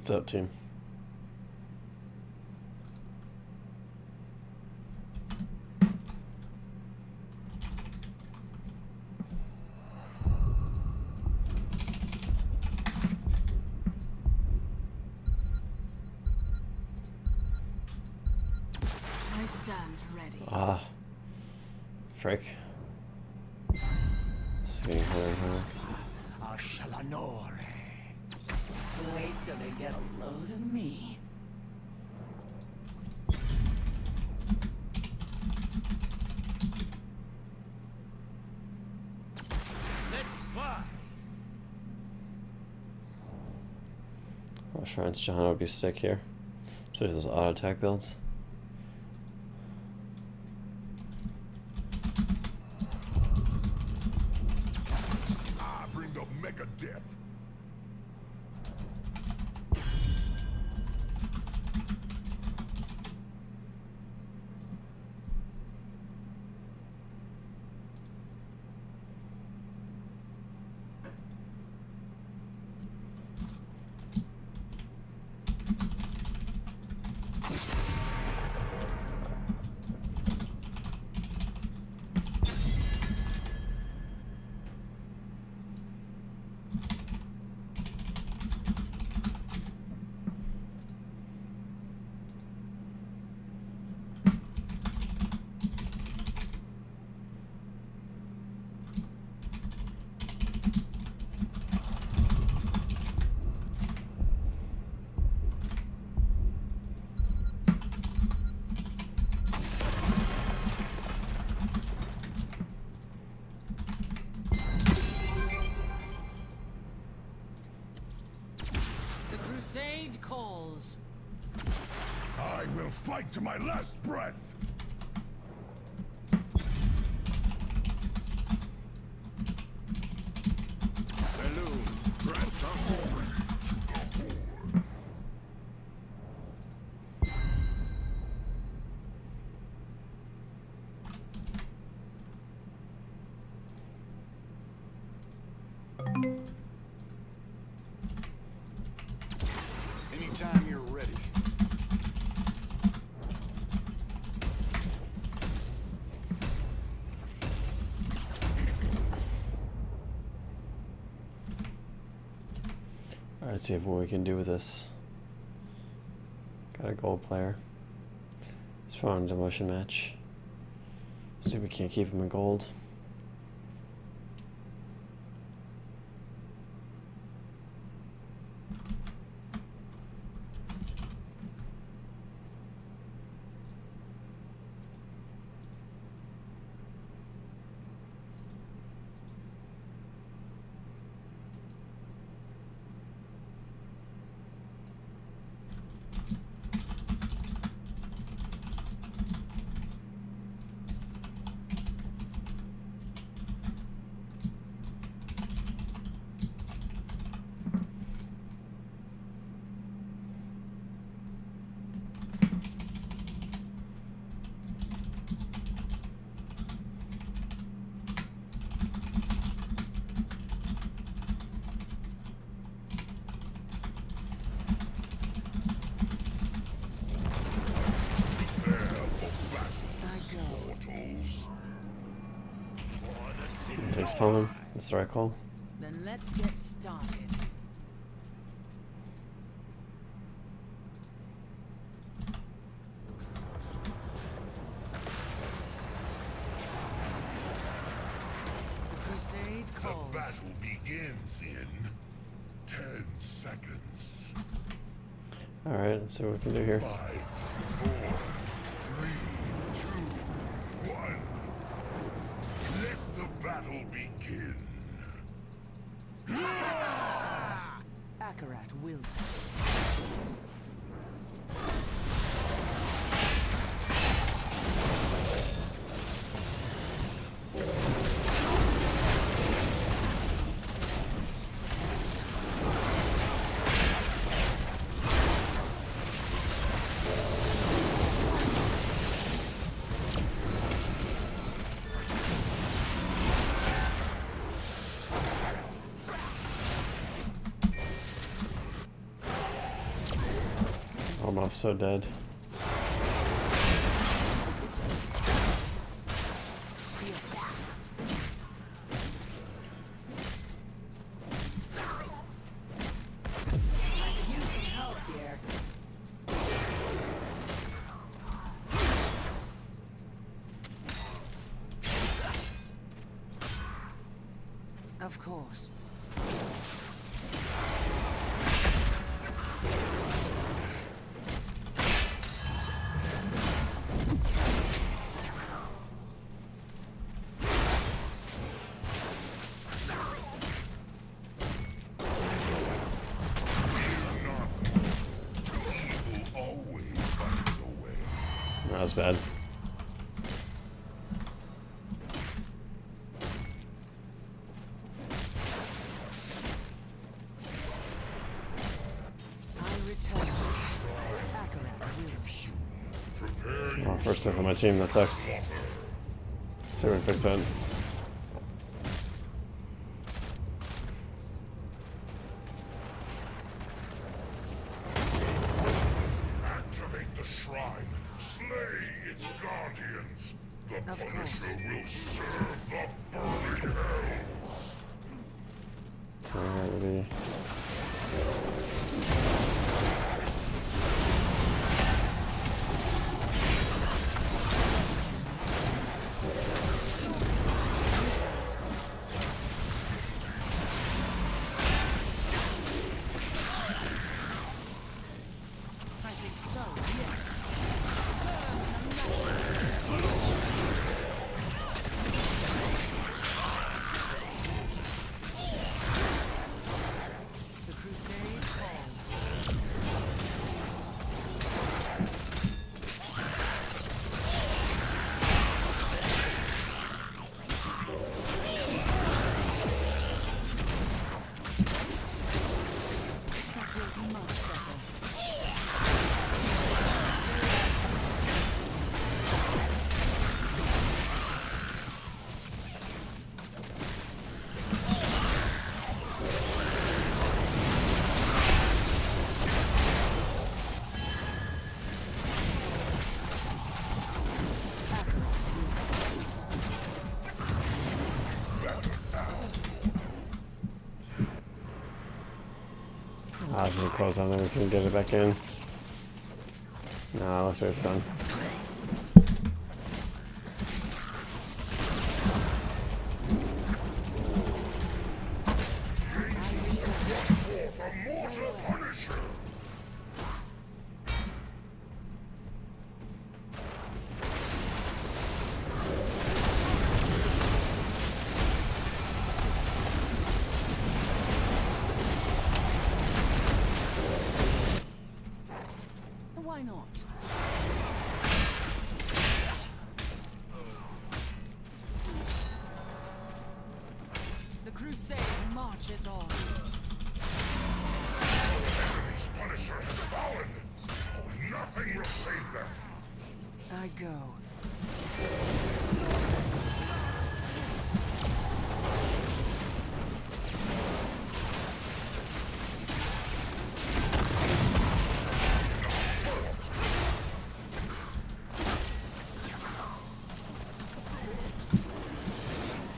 What's up, team? I stand ready. Ah. Frick. This is getting harder, huh? Wait till they get a load of me. Let's fly. Oh, Shrine's John would be sick here. Especially those auto attack builds. Bring the mega death. The crusade calls. I will fight to my last breath. Hello, grant us to the horde. Anytime you're ready. Alright, let's see what we can do with this. Got a gold player. Let's put on a demotion match. See if we can't keep him in gold. Takes palm. That's the right call. Then let's get started. The crusade The calls. battle begins in 10 seconds. Alright, let's see what we can do here. 5, 4, 3, 2, 1. Let the battle begin. Akarat wills it. Ormoth's so dead. Yes. I could use some help here. Of course. Evil always finds a way. That was bad. I return. Akarat wills. Prepare Oh, first death on my team, that sucks. See if we can fix that. Activate the shrine. Slay its guardians. The Of Punisher course. will serve the burning hells. Alrighty. I think so, yes. The crusade calls. That feels much better. I was gonna close on there, we can get it back in. No, looks like it's done. Forth a mortal Punisher. Why not? The crusade marches on. Enemy's Punisher has fallen. Oh, nothing will save them. I go.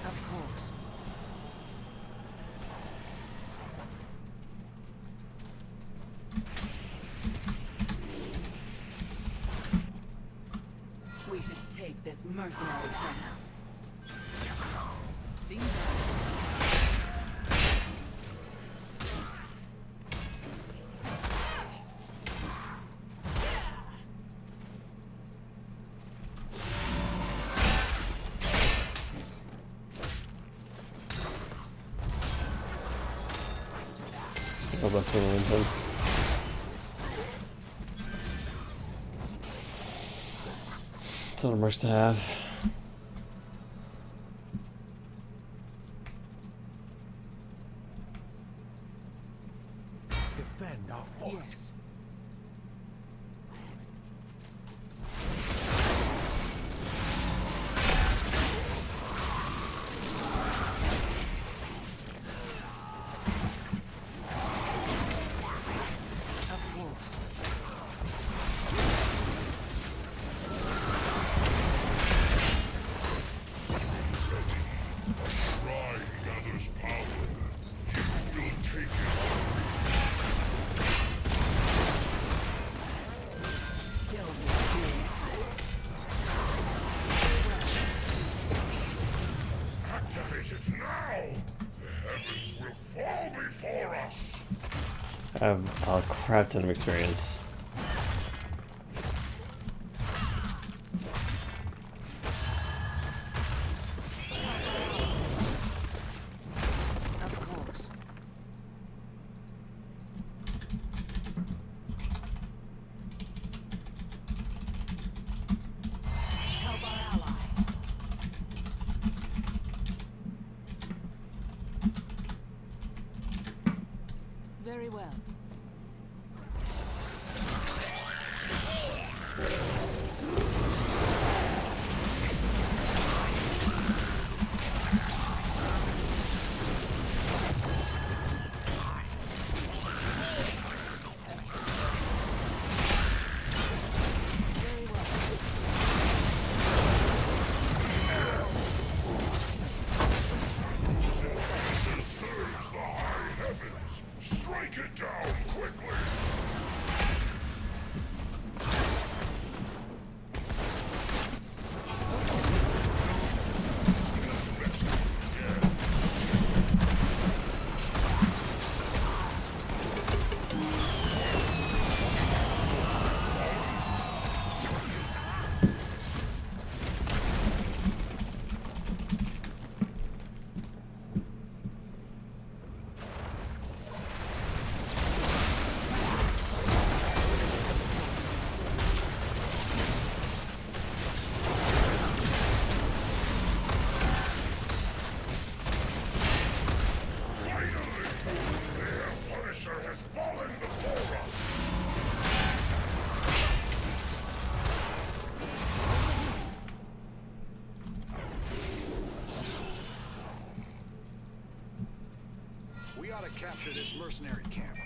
Of course. We should take this mercenary down. Seems right. Oh, that's still momentum. It's not a merc to have. Defend our fort. Yes. Of course. Activate it now! The heavens will fall before us! I have a crap ton of experience. Of course. Help our ally. Very well. She serves the high heavens! Strike it down quickly! Has fallen before us! We ought to capture this mercenary camp.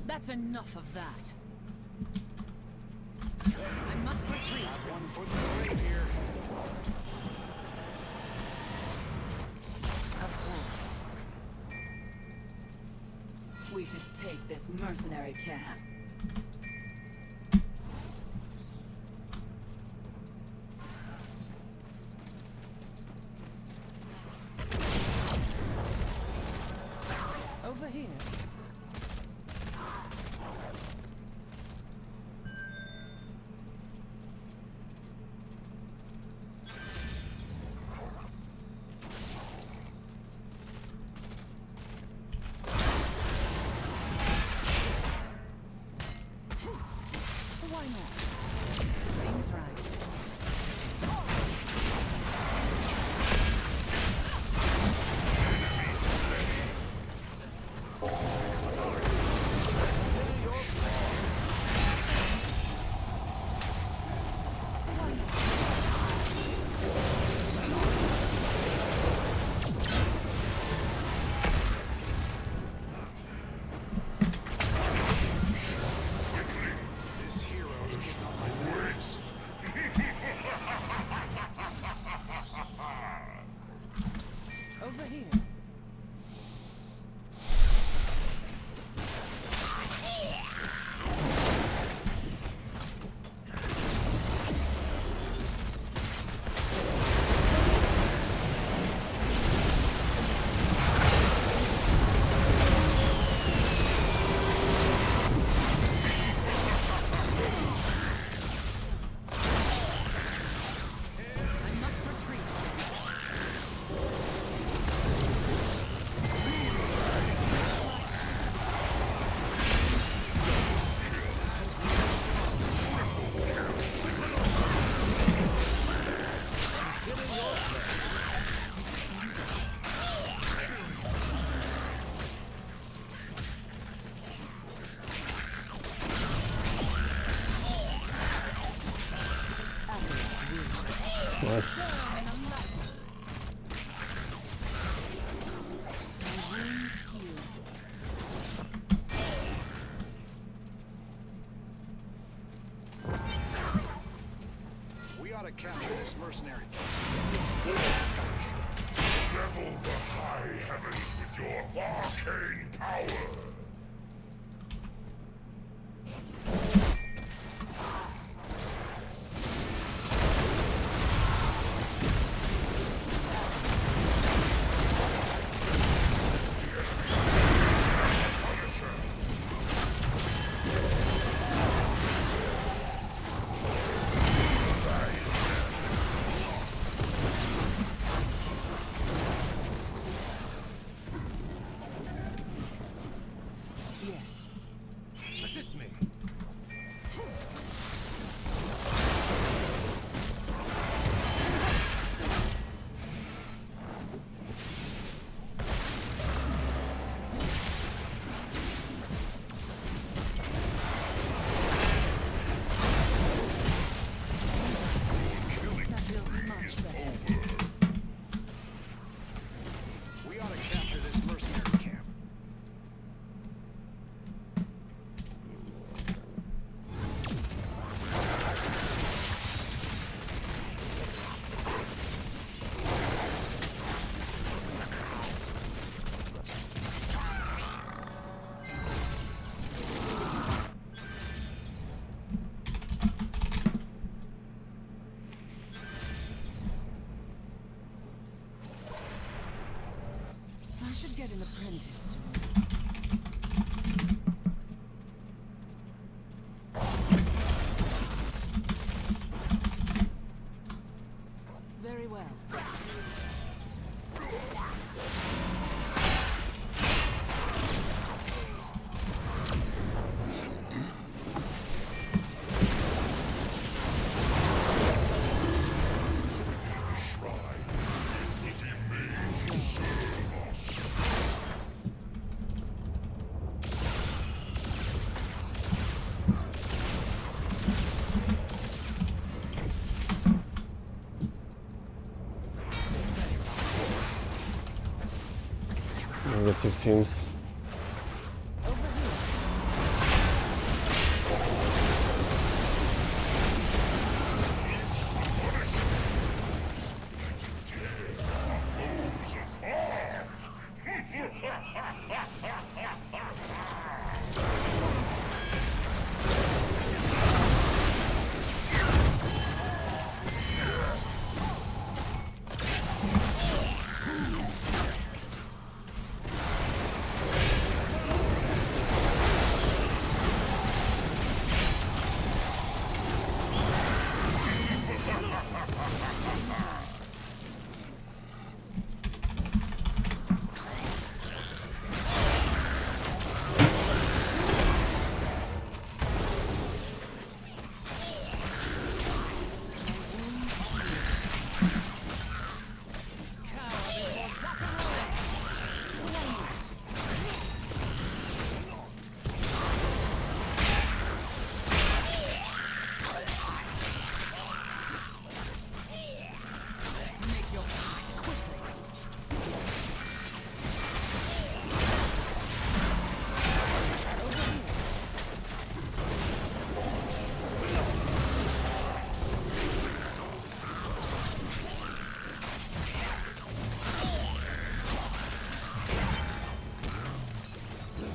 That's enough of that. I must retreat. One foot in the grave here. Of course. We should take this mercenary camp. Over here. Why not? Seems right. This hero is getting on my nerves. Over here. I must retreat. Nice. My wounds heal. ought to capture this mercenary camp. Level the high heavens with your arcane power! Yes. Assist me. That feels much better. We ought to capture this mercenary camp. I should get an apprentice soon. Very well. Within the shrine, it will be made to serve us. I get 16s. Over here. It's the Punisher! Split and tear our foes apart! Make your peace quickly. Over here.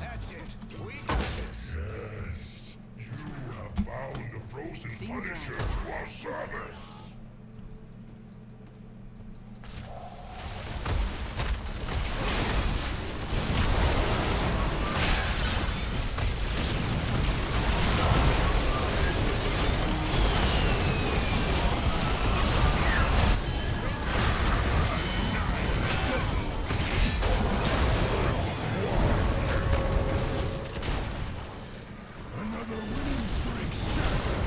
That's it. We got this. Yes, you have bound the frozen Punisher to our service! Another winning streak shattered.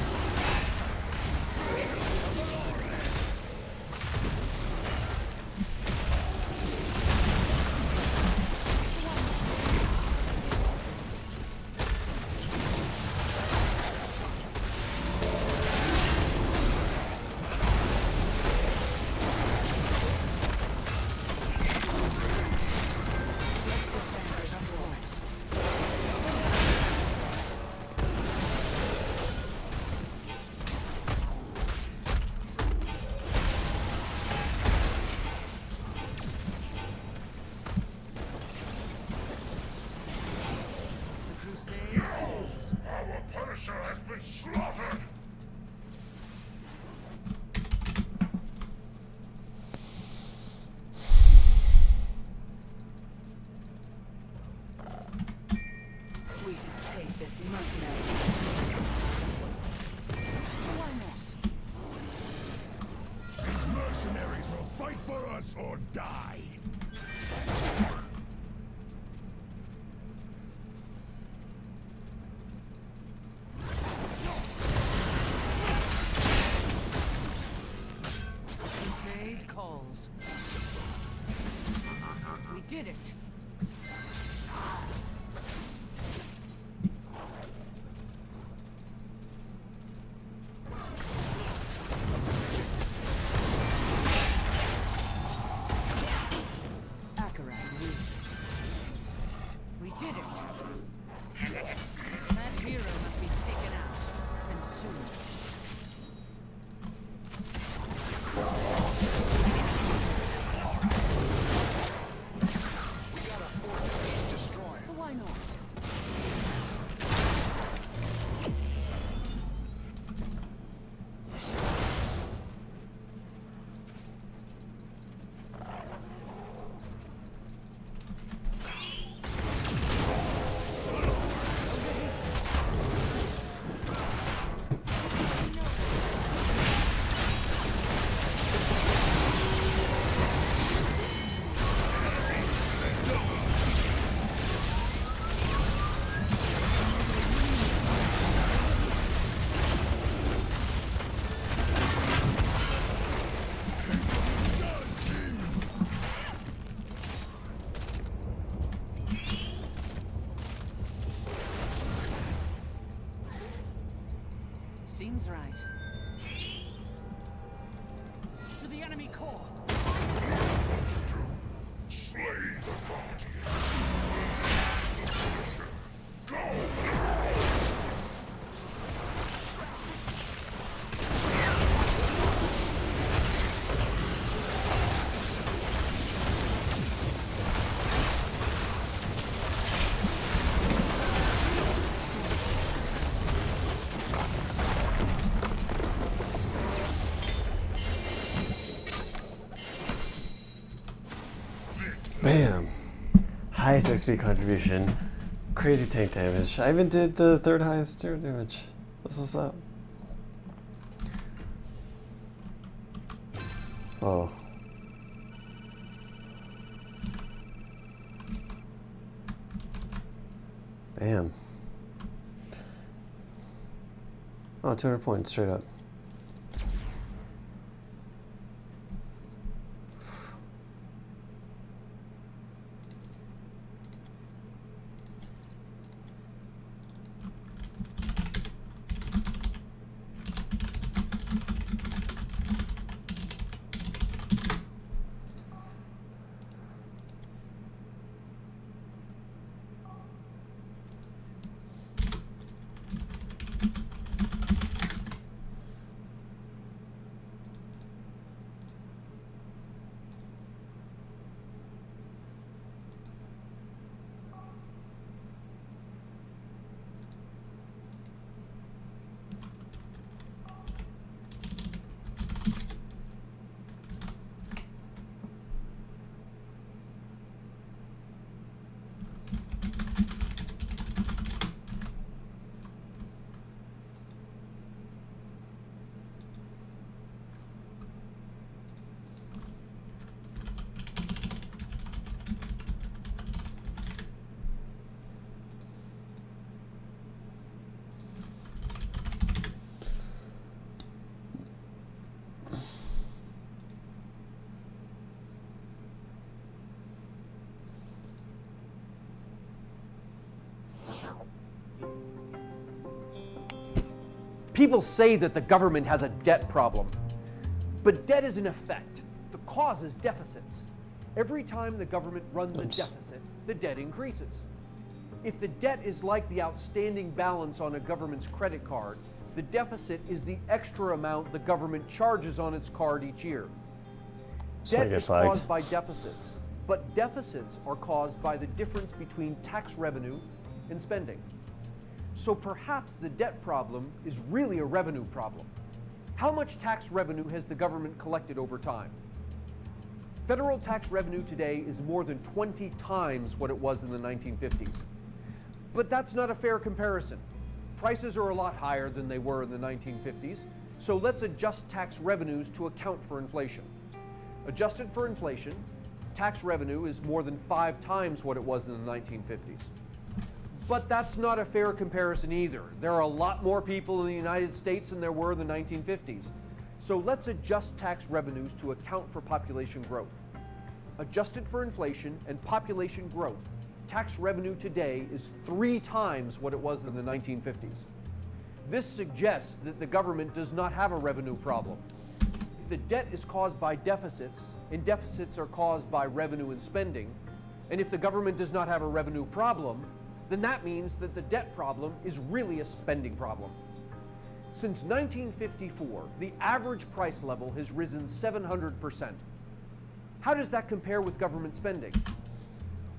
Spotted! We should take this mercenary. Why not? These mercenaries will fight for us or die. Crusade calls. We did it. We did it! That hero must be taken out, and soon. We gotta force the beast destroyer. Why not? Seems right. To the enemy core! To do. Slay the Guardians. Release the Punisher. Go now! Bam! Highest XP contribution. Crazy tank damage. I even did the third highest zero damage. What's up? Oh. Bam. Oh, 200 points straight up. People say that the government has a debt problem, but debt is an effect. The cause is deficits. Every time the government runs a deficit, the debt increases. If the debt is like the outstanding balance on a government's credit card, the deficit is the extra amount the government charges on its card each year. Debt is caused by deficits, but deficits are caused by the difference between tax revenue and spending. So perhaps the debt problem is really a revenue problem. How much tax revenue has the government collected over time? Federal tax revenue today is more than 20 times what it was in the 1950s. But that's not a fair comparison. Prices are a lot higher than they were in the 1950s, so let's adjust tax revenues to account for inflation. Adjusted for inflation, tax revenue is more than 5 times what it was in the 1950s. But that's not a fair comparison either. There are a lot more people in the United States than there were in the 1950s. So let's adjust tax revenues to account for population growth. Adjusted for inflation and population growth, tax revenue today is 3 times what it was in the 1950s. This suggests that the government does not have a revenue problem. If the debt is caused by deficits, and deficits are caused by revenue and spending, and if the government does not have a revenue problem, then that means that the debt problem is really a spending problem. Since 1954, the average price level has risen 700%. How does that compare with government spending?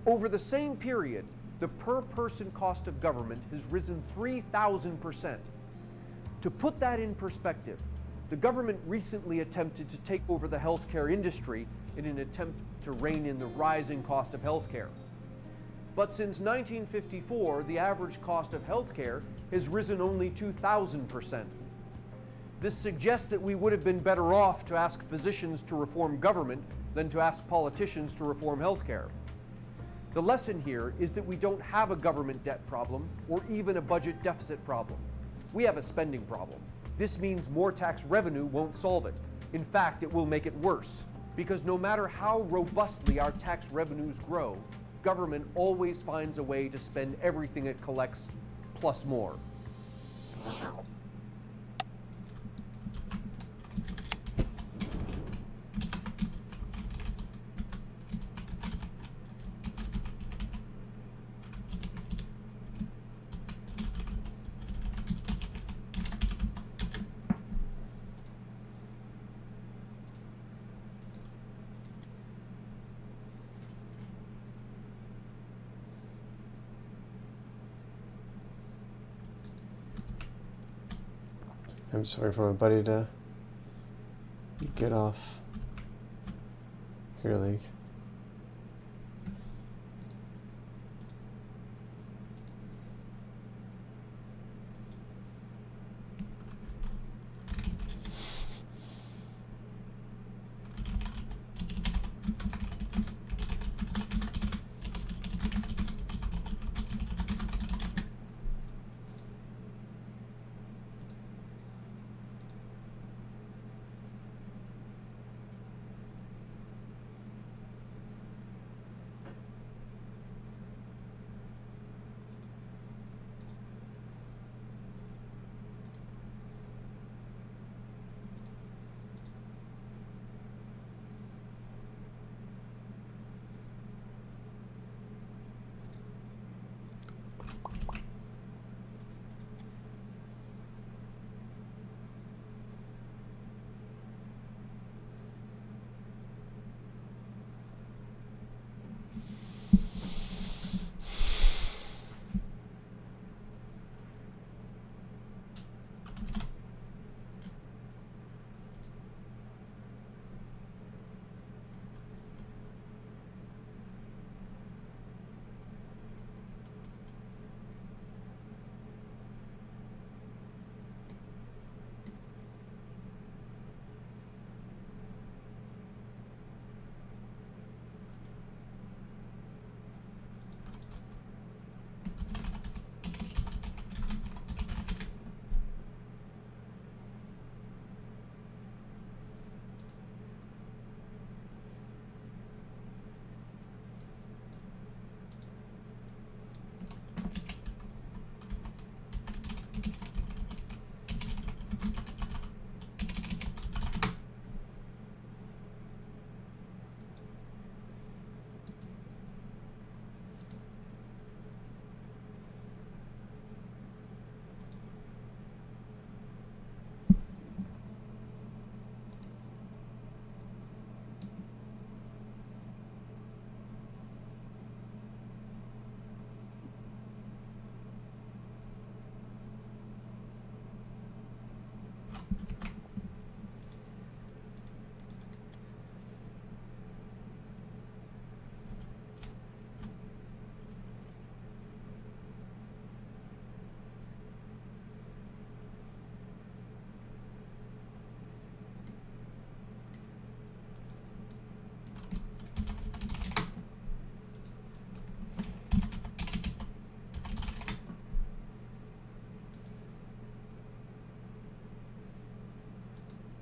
Over the same period, the per-person cost of government has risen 3,000%. To put that in perspective, the government recently attempted to take over the healthcare industry in an attempt to rein in the rising cost of healthcare. But since 1954, the average cost of healthcare has risen only 2,000%. This suggests that we would have been better off to ask physicians to reform government than to ask politicians to reform healthcare. The lesson here is that we don't have a government debt problem or even a budget deficit problem. We have a spending problem. This means more tax revenue won't solve it. In fact, it will make it worse, because no matter how robustly our tax revenues grow, government always finds a way to spend everything it collects plus more. I'm just waiting for my buddy to get off Hero League.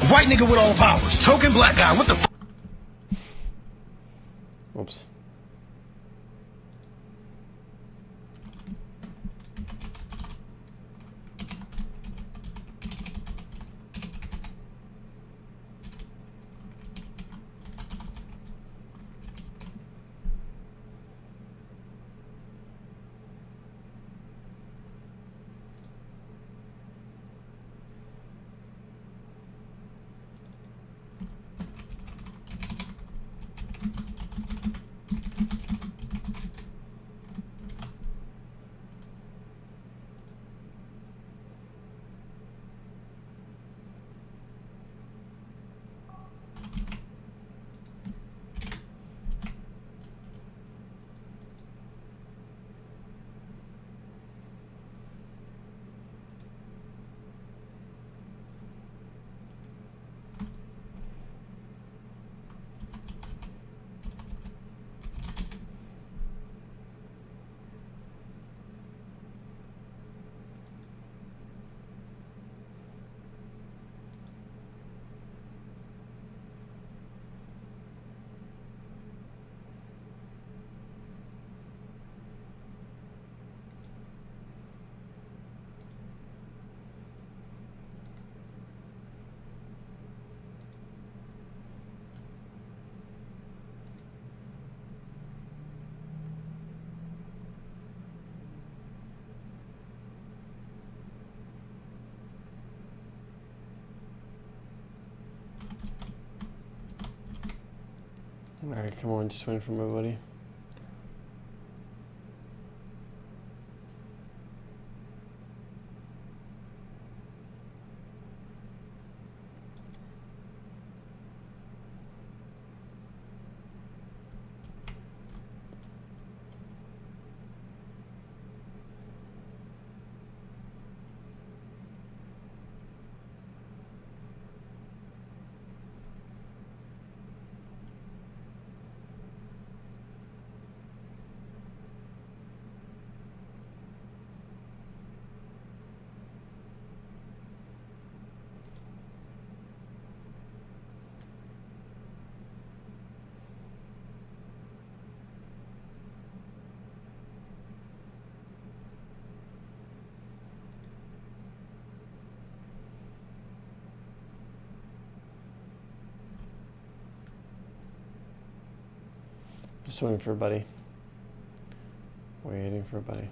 White nigga with all powers. Token black guy. What the f? Oops. Alright, come on, just waiting for my buddy. Just waiting for a buddy. Waiting for a buddy.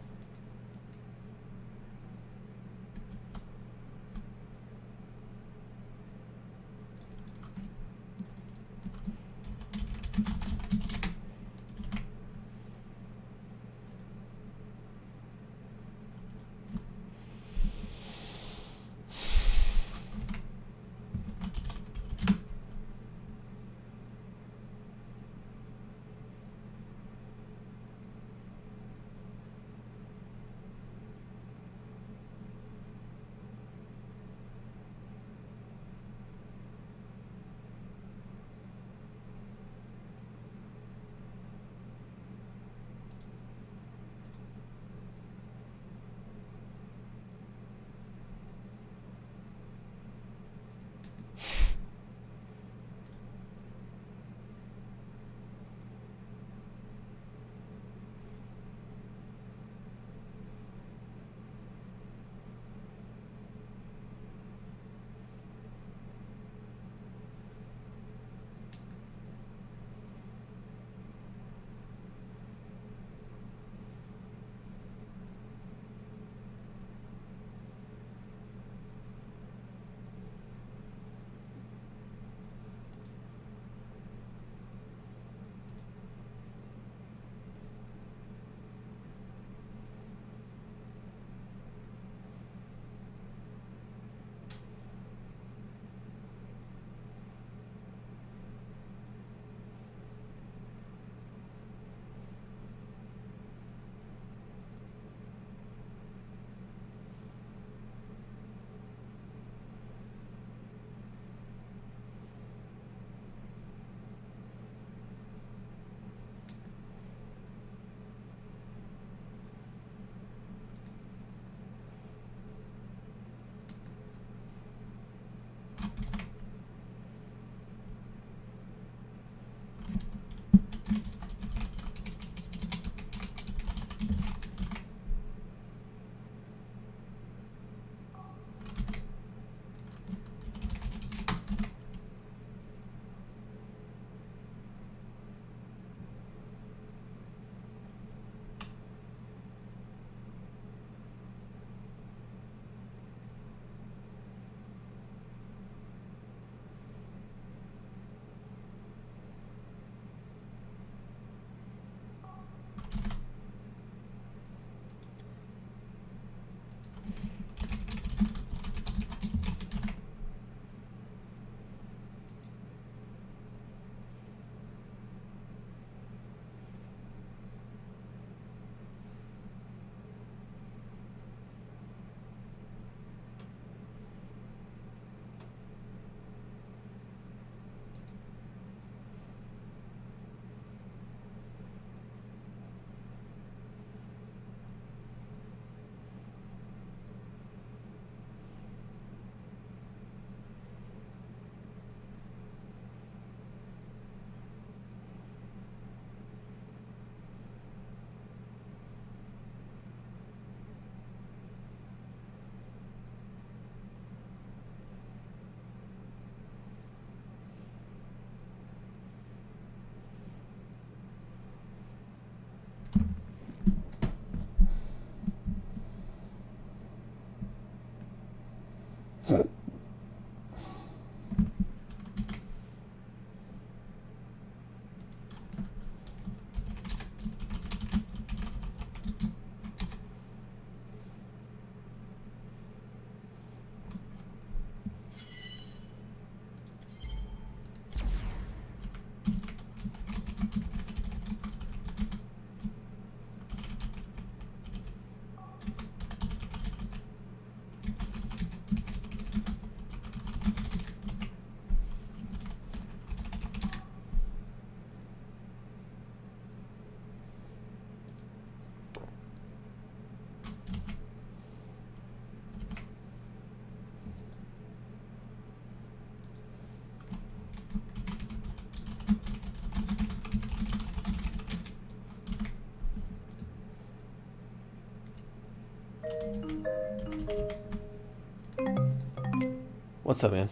What's up, man?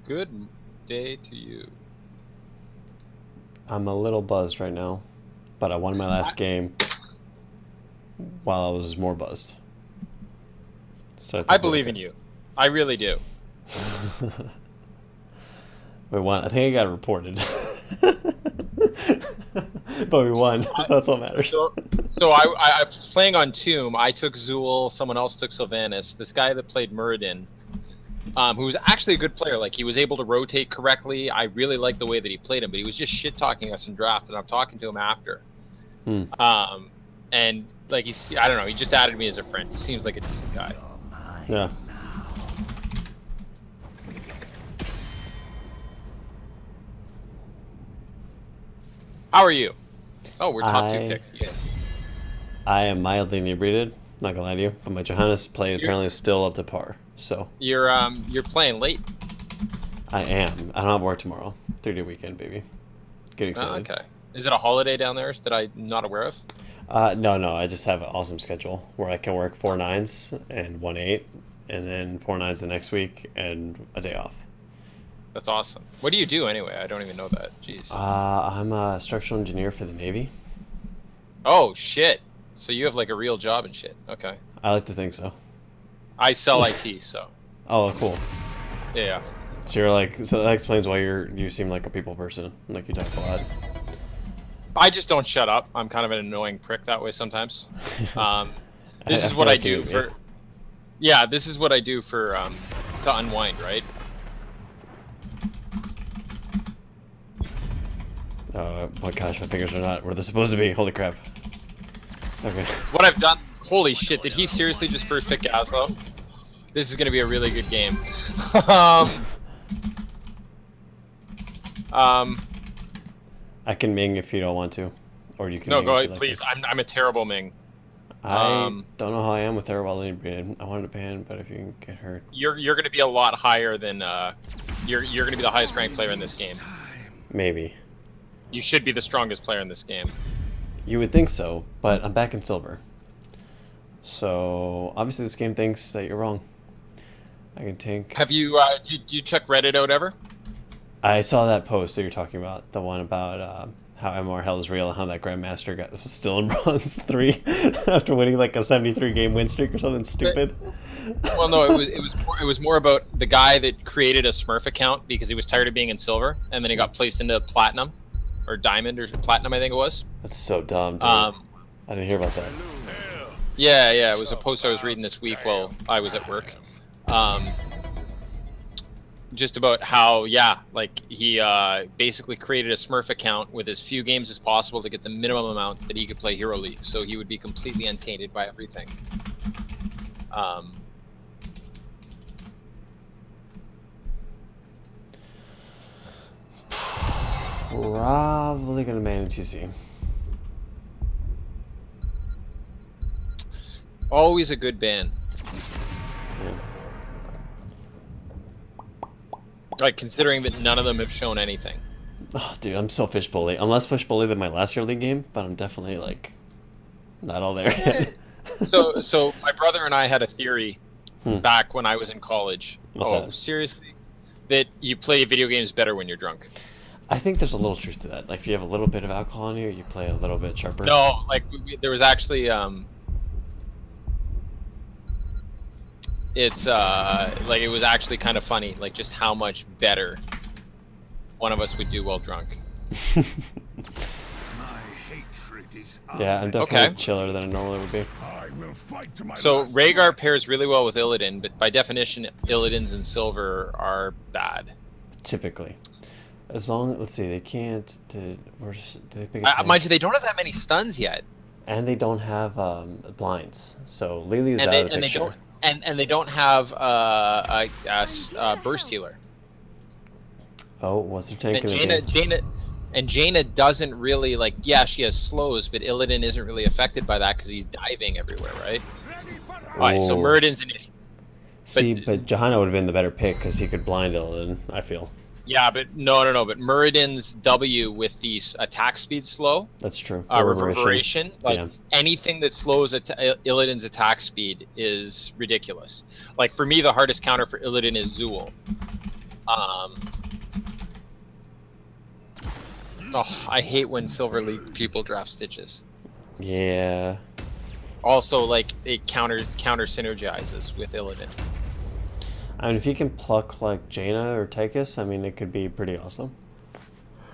Good day to you. I'm a little buzzed right now, but I won my last game while I was more buzzed. So I believe in you. I really do. We won. I think I got reported. But we won, so that's what matters. So I was playing on Tomb. I took Zool. Someone else took Sylvanas. This guy that played Muradin, who was actually a good player. Like, he was able to rotate correctly. I really liked the way that he played him, but he was just shit-talking us in draft, and I'm talking to him after. And, like, I don't know, he just added me as a friend. He seems like a decent guy. Yeah. How are you? Oh, we're top 2 picks. Yeah. I am mildly inebriated, not gonna lie to you, but my Johannes play apparently is still up to par. So You're playing late. I am. I don't have work tomorrow. 3-day weekend, baby. Getting excited. Okay. Is it a holiday down there that I'm not aware of? No. I just have an awesome schedule where I can work 4 9s and 1 8, and then 4 9s the next week and a day off. That's awesome. What do you do anyway? I don't even know that. Jeez. I'm a structural engineer for the Navy. Oh shit. So you have like a real job and shit. Okay. I like to think so. I sell IT, so. Oh, cool. Yeah. So you're like, so that explains why you seem like a people person. Like, you talk a lot. I just don't shut up. I'm kind of an annoying prick that way sometimes. This is what I do for. Yeah, this is what I do for to unwind, right? Oh my gosh, my fingers are not where they're supposed to be. Holy crap. Okay. What I've done. Holy shit! Did he seriously just first pick Aslo? This is gonna be a really good game. I can Ming if you don't want to, or you can. No, Ming go if ahead, you'd like please. to. I'm a terrible Ming. I don't know how I am with her while inebriated. I wanted to ban, but if you can get hurt. You're gonna be a lot higher than you're gonna be the highest ranked player in this game. Maybe. You should be the strongest player in this game. You would think so, but I'm back in silver. So obviously this game thinks that you're wrong. I can tank. Have you did you check Reddit out ever? I saw that post that you're talking about, the one about how MR Hell is real and how that Grandmaster was still in Bronze 3 after winning like a 73 game win streak or something stupid. Well, no, it was more about the guy that created a Smurf account because he was tired of being in silver, and then he got placed into platinum, or diamond, or platinum, I think it was. That's so dumb, dude. I didn't hear about that. Yeah, it was a post I was reading this week while I was at work. Just about how, yeah, like he basically created a Smurf account with as few games as possible to get the minimum amount that he could play Hero League, so he would be completely untainted by everything. Probably gonna man TC. Always a good ban. Yeah. Like, considering that none of them have shown anything. Oh, dude, I'm so fish bully. I'm less fish bully than my last year league game, but I'm definitely like not all there yet. So my brother and I had a theory back when I was in college. What's that? Seriously? That you play video games better when you're drunk. I think there's a little truth to that. Like, if you have a little bit of alcohol in you, you play a little bit sharper. No, like there was actually it's like it was actually kind of funny, like just how much better one of us would do while drunk. Yeah, I'm definitely chiller than I normally would be. I will fight to my So last Rhaegar pairs really well with Illidan, but by definition, Illidan's in silver are bad. Typically. As long, let's see, they can't. Do they pick a tank? Mind you, they don't have that many stuns yet, And they don't have blinds, so Lily is out of the picture. And they don't have a burst healer. Oh, what's their tank gonna be? Jaina doesn't really, like, yeah, she has slows, but Illidan isn't really affected by that because he's diving everywhere, right? Alright, so Oh. Muradin's an idiot. See, but Johanna would have been the better pick because he could blind Illidan, I feel. Yeah, but no. But Muradin's W with the attack speed slow, That's true. reverberation, like Yeah. anything that slows Illidan's attack speed is ridiculous. Like for me, the hardest counter for Illidan is Zool. Oh, I hate when Silver League people draft Stitches. Yeah. Also, like it counter synergizes with Illidan. I mean, if you can pluck like Jaina or Tychus, I mean, it could be pretty awesome.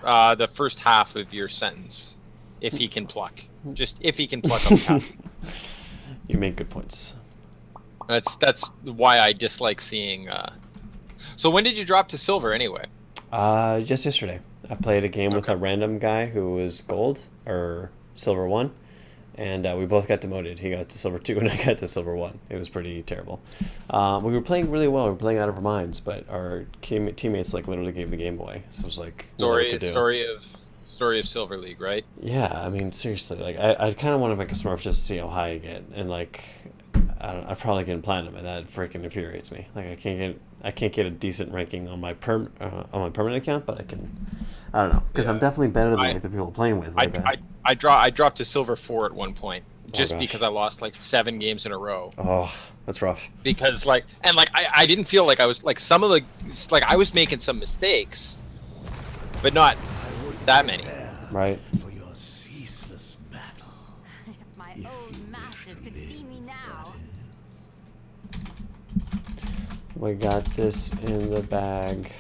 The first half of your sentence, if he can pluck, just if he can pluck up half. You make good points. That's why I dislike seeing. So when did you drop to silver anyway? Just yesterday. I played a game with a random guy who was gold or silver 1, and we both got demoted. He got to silver 2 and I got to silver 1. It was pretty terrible. We were playing really well. We were playing out of our minds, but our teammates like literally gave the game away. So it was like Story of Silver League, right? Yeah, I mean seriously, like I kind of want to make a Smurf just to see how high I get, and like I probably get platinum, and that freaking infuriates me. Like I can't get a decent ranking on my permanent account, but I can. I don't know, because I'm definitely better than like the people playing with. Like, I dropped to silver 4 at one point just gosh. because I lost like 7 games in a row. Oh, that's rough. Because I didn't feel like I was like some of the like I was making some mistakes, but not that many. Right. For your ceaseless battle. If my old masters could see me now. We got this in the bag.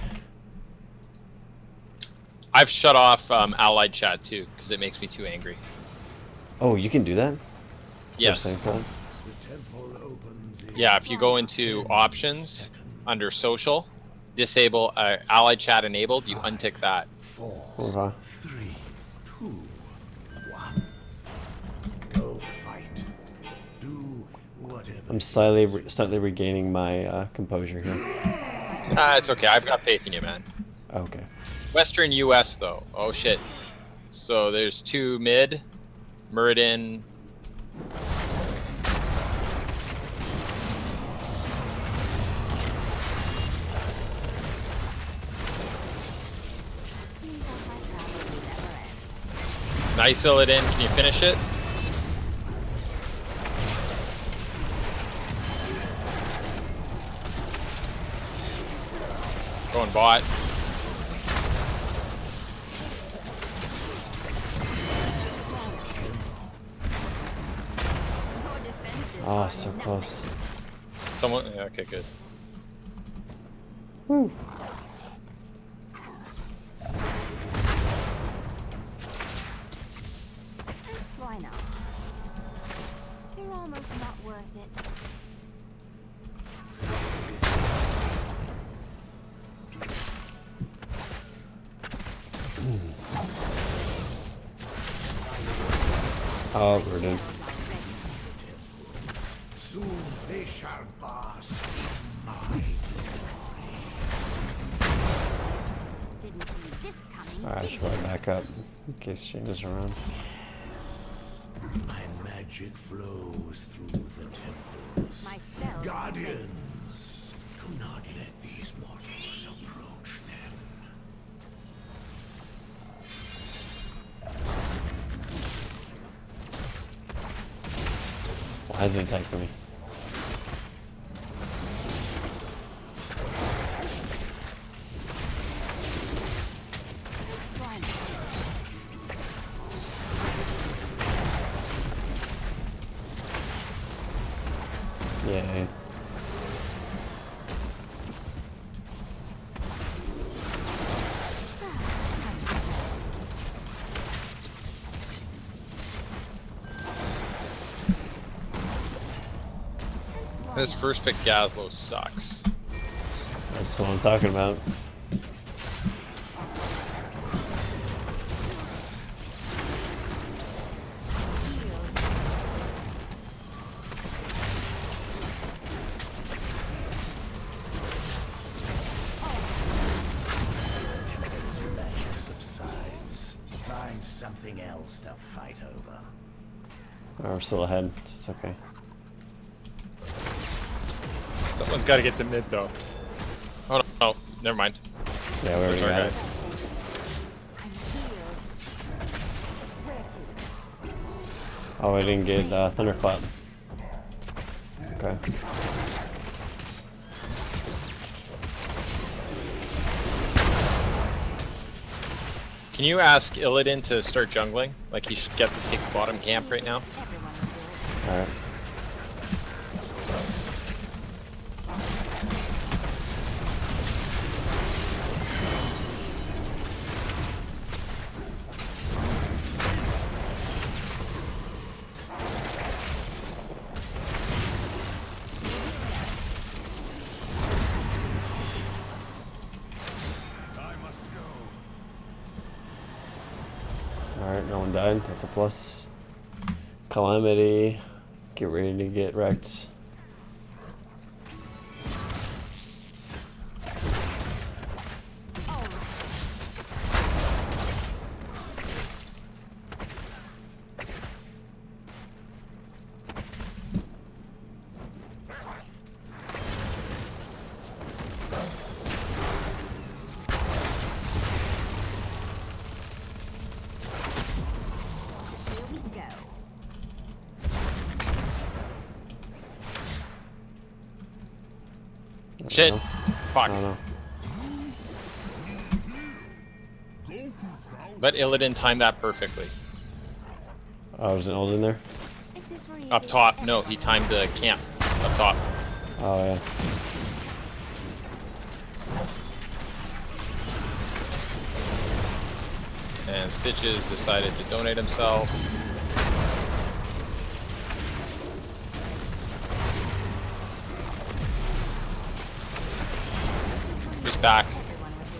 I've shut off allied chat too because it makes me too angry. Oh, you can do that? Yes. Yeah, if you go into options under social, disable allied chat enabled, you untick that. 4, Okay. 3, 2, 1. Go fight. Do whatever. I'm slightly regaining my composure here. It's okay. I've got faith in you, man. Okay. Western U.S. though. Oh shit. So there's 2 mid, Muradin. Nice Illidan. Can you finish it? Going bot. Oh, so close. Someone. Yeah, okay, good. Woo. Why not? You're almost not worth it. Oh, we're done. Soon they shall bask in my Didn't see this coming. Alright, I should probably back up in case Jaina's around. My magic flows through the temples. My spells. Guardians, do not let these mortals approach them. Why is it attacking me? Yay. This first pick Gazlo sucks. That's what I'm talking about. Magic subsides. Find something else to fight over. Oh, we're still ahead, so it's okay. Someone's got to get the mid though. Oh no, never mind. Yeah, we already Sorry, got guy. it. I'm healed. Where to? Oh, I didn't get Thunderclap. Okay. Can you ask Illidan to start jungling? Like he should get to take the bottom camp right now. Everyone will do it. Alright. I must go. Alright, no one died. That's a plus. Calamity. Get ready to get wrecked. Here we go. Shit. No. Fuck. I don't know. Goku found Let Illidan time that perfectly. Oh, was an ult in there? If this were easy, Up top. No, he everyone timed the camp. Up top. Oh, yeah. And Stitches decided to donate himself. He's back. everyone will do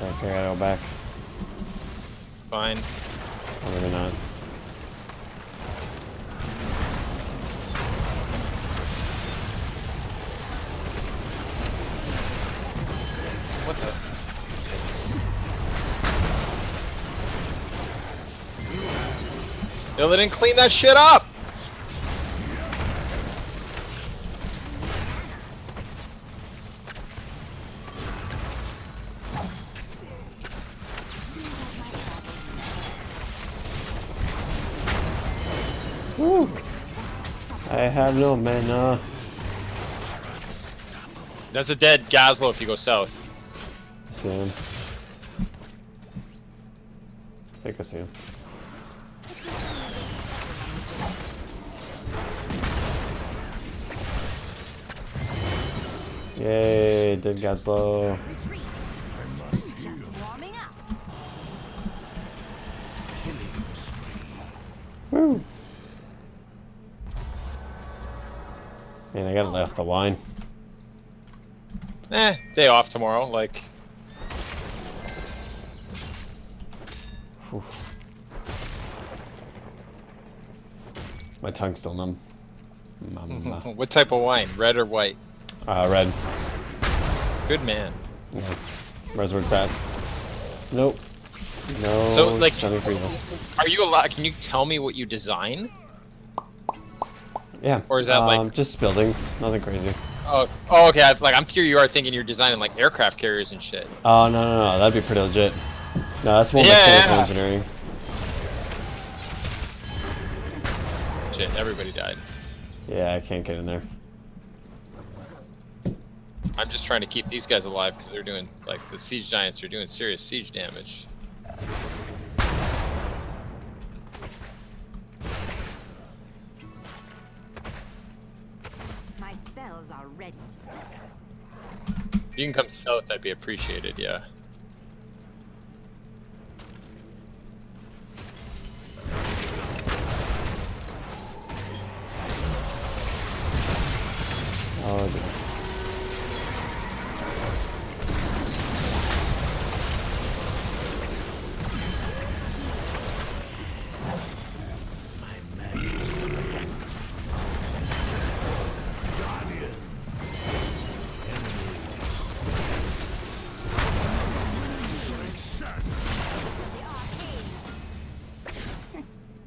it. Okay, I gotta go back. Fine. Or maybe not. What the? Illidan, clean that shit up! Woo! I have no mana. That's a dead Gazlo if you go south. I see him. I think I see him. Yay, dead Gazlo. Retreat. Just warming up. Woo! Man, I gotta lay off the wine. Day off tomorrow, like. Whew. My tongue's still numb. Mama. What type of wine? Red or white? Red. Good man. Yeah. Where's where it's at? Nope. No. So, like, stunning for evil. are you allowed? Can you tell me what you design? Yeah. Or is that, like- just buildings? Nothing crazy. Oh, okay. I'm sure you are thinking you're designing like aircraft carriers and shit. Oh no, that'd be pretty legit. No, that's more Yeah, mechanical yeah. engineering. Shit, everybody died. Yeah, I can't get in there. I'm just trying to keep these guys alive because they're doing, like, the siege giants are doing serious siege damage. My spells are ready. If you can come south, that'd be appreciated, yeah. Oh, dear.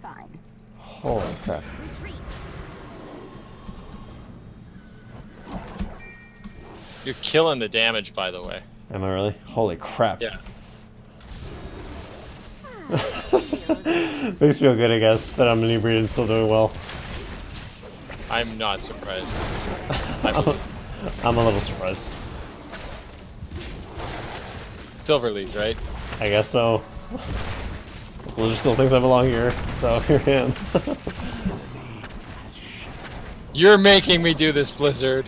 Fine. Holy crap. Retreat. You're killing the damage, by the way. Am I really? Holy crap. Yeah. Makes me feel good, I guess, that I'm inebriated and still doing well. I'm not surprised. I'm a little surprised. Silver leads, right? I guess so. Blizzard still thinks I belong here, so here I am. You're making me do this, Blizzard.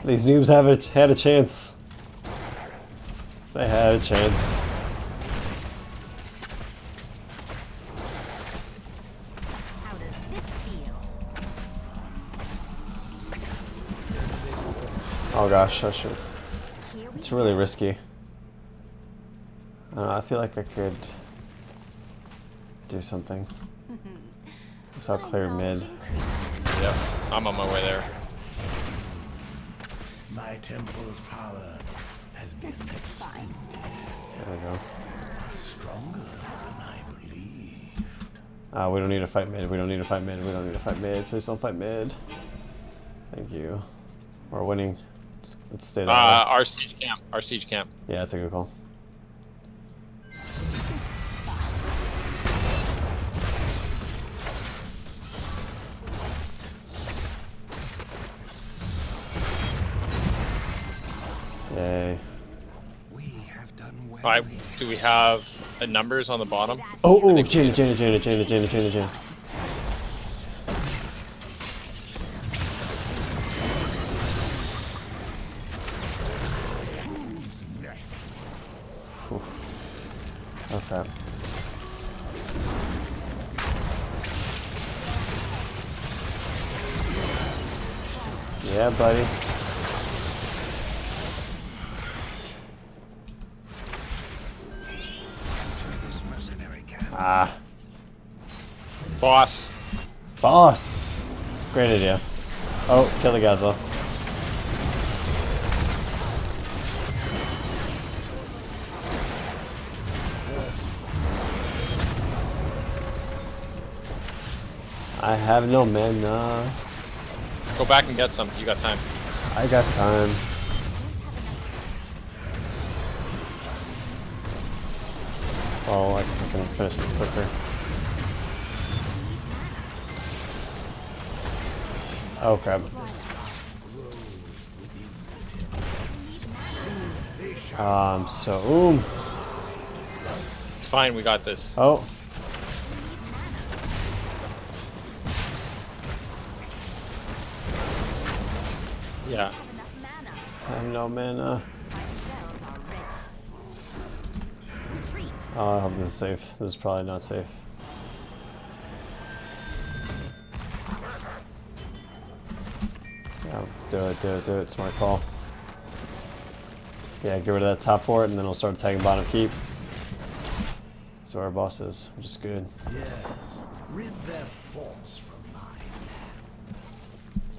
These noobs had a chance. They had a chance. How does this feel? Oh gosh, I should. Here we It's really risky. I don't know, I feel like I could do something. So I'll clear mid. Yep, I'm on my way there. My temple's power has been expanded. There we go. Stronger than I believed. We don't need to fight mid. We don't need to fight mid. We don't need to fight mid. Please don't fight mid. Thank you. We're winning. Let's stay there. Our siege camp. Our siege camp. Yeah, that's a good call. Yay. We have done well. Alright, do we have numbers on the bottom? Oh, Jaina. Whew. Okay. Yeah, buddy. Ah. Boss. Boss! Great idea. Oh, kill the guys though. I have no mana. Go back and get some. You got time. I got time. Oh, I guess I can finish this quicker. Oh crap. So It's fine. We got this. oh. Yeah. Enough mana. I have no mana. My spells are ready. Retreat. Oh, I hope this is safe. This is probably not safe. Yeah, do it. Smart call. Yeah, get rid of that top fort, and then we'll start attacking bottom keep. So our boss is, which is good. Yes, rid their force from mine.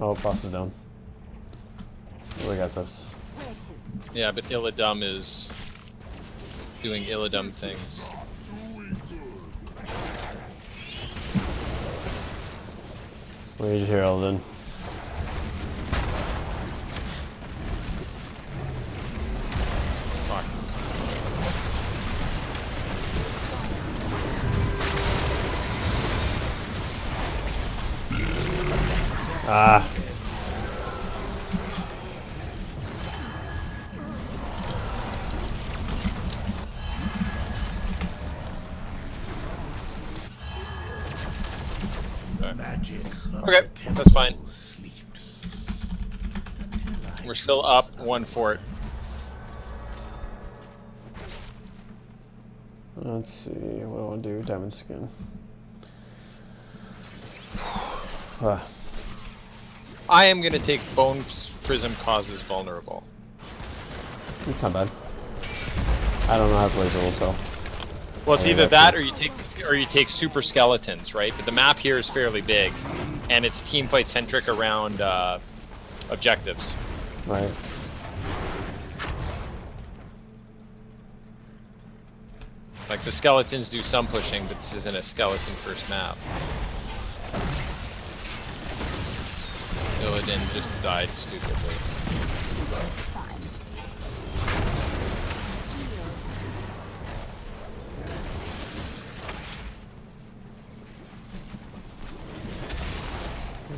Oh, boss is down. We got this. Where to? Yeah, but Illidan is doing Illidan things. We need you here, Eldon. Fuck. Ah. Okay, that's fine. We're still up one fort. Let's see, what do I want to do? Diamond skin. I am gonna take Bone Prism causes vulnerable. It's not bad. I don't know how to play Zool, so. Well, it's Yeah, either that's that or you take super skeletons, right? But the map here is fairly big, and it's team fight centric around objectives. Right. Like the skeletons do some pushing, but this isn't a skeleton first map. Illidan just died stupidly. Fine.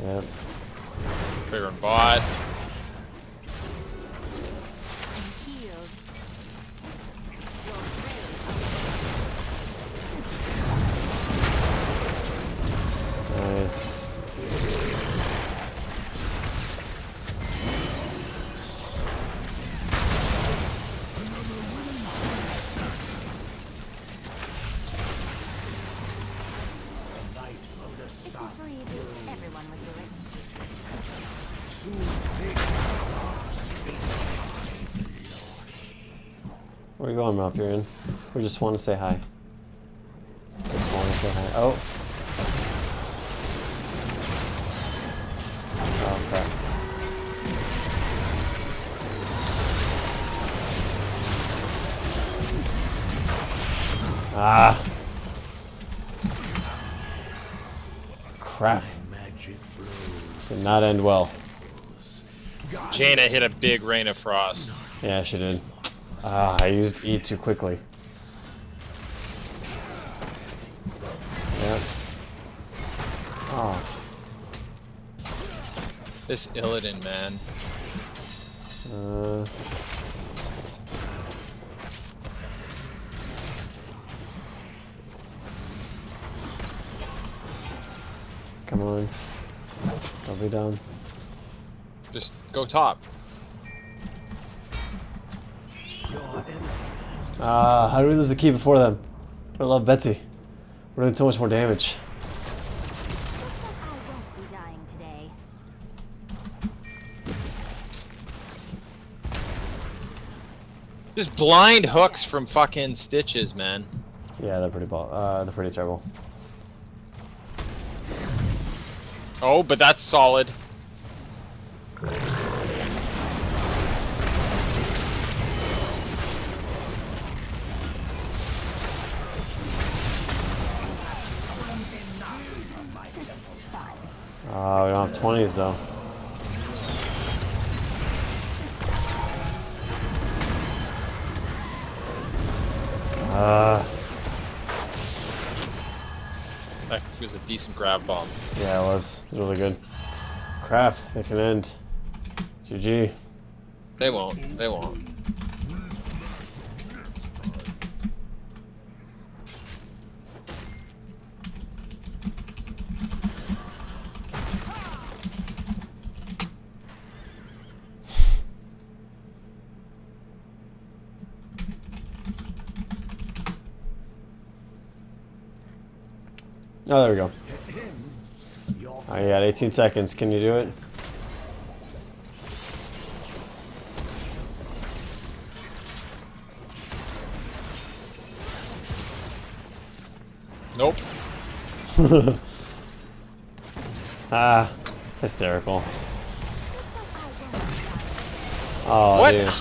Yep. Triggering bot. Healed. Nice. If this were easy, everyone would do it. Where are you going, Malfurion? We just want to say hi. Just want to say hi. Oh. Oh, crap. Ah. Crap. Did not end well. Jaina hit a big rain of frost. Yeah, she did. Ah, I used E too quickly. Yep. Oh. This Illidan, man. Come on. Don't be dumb. Just go top. How do we lose the key before them? I love Betsy. We're doing so much more damage. Looks like I won't be dying today. Just blind hooks from fucking stitches, man. Yeah, they're pretty terrible. Oh, but that's solid. We don't have 20s though. That was a decent grab bomb. Yeah, it was. It was really good. Crap, they can end. GG. They won't. They won't. Oh, there we go. Oh, you got 18 seconds. Can you do it? Nope. Ah, hysterical. Oh, What? dude.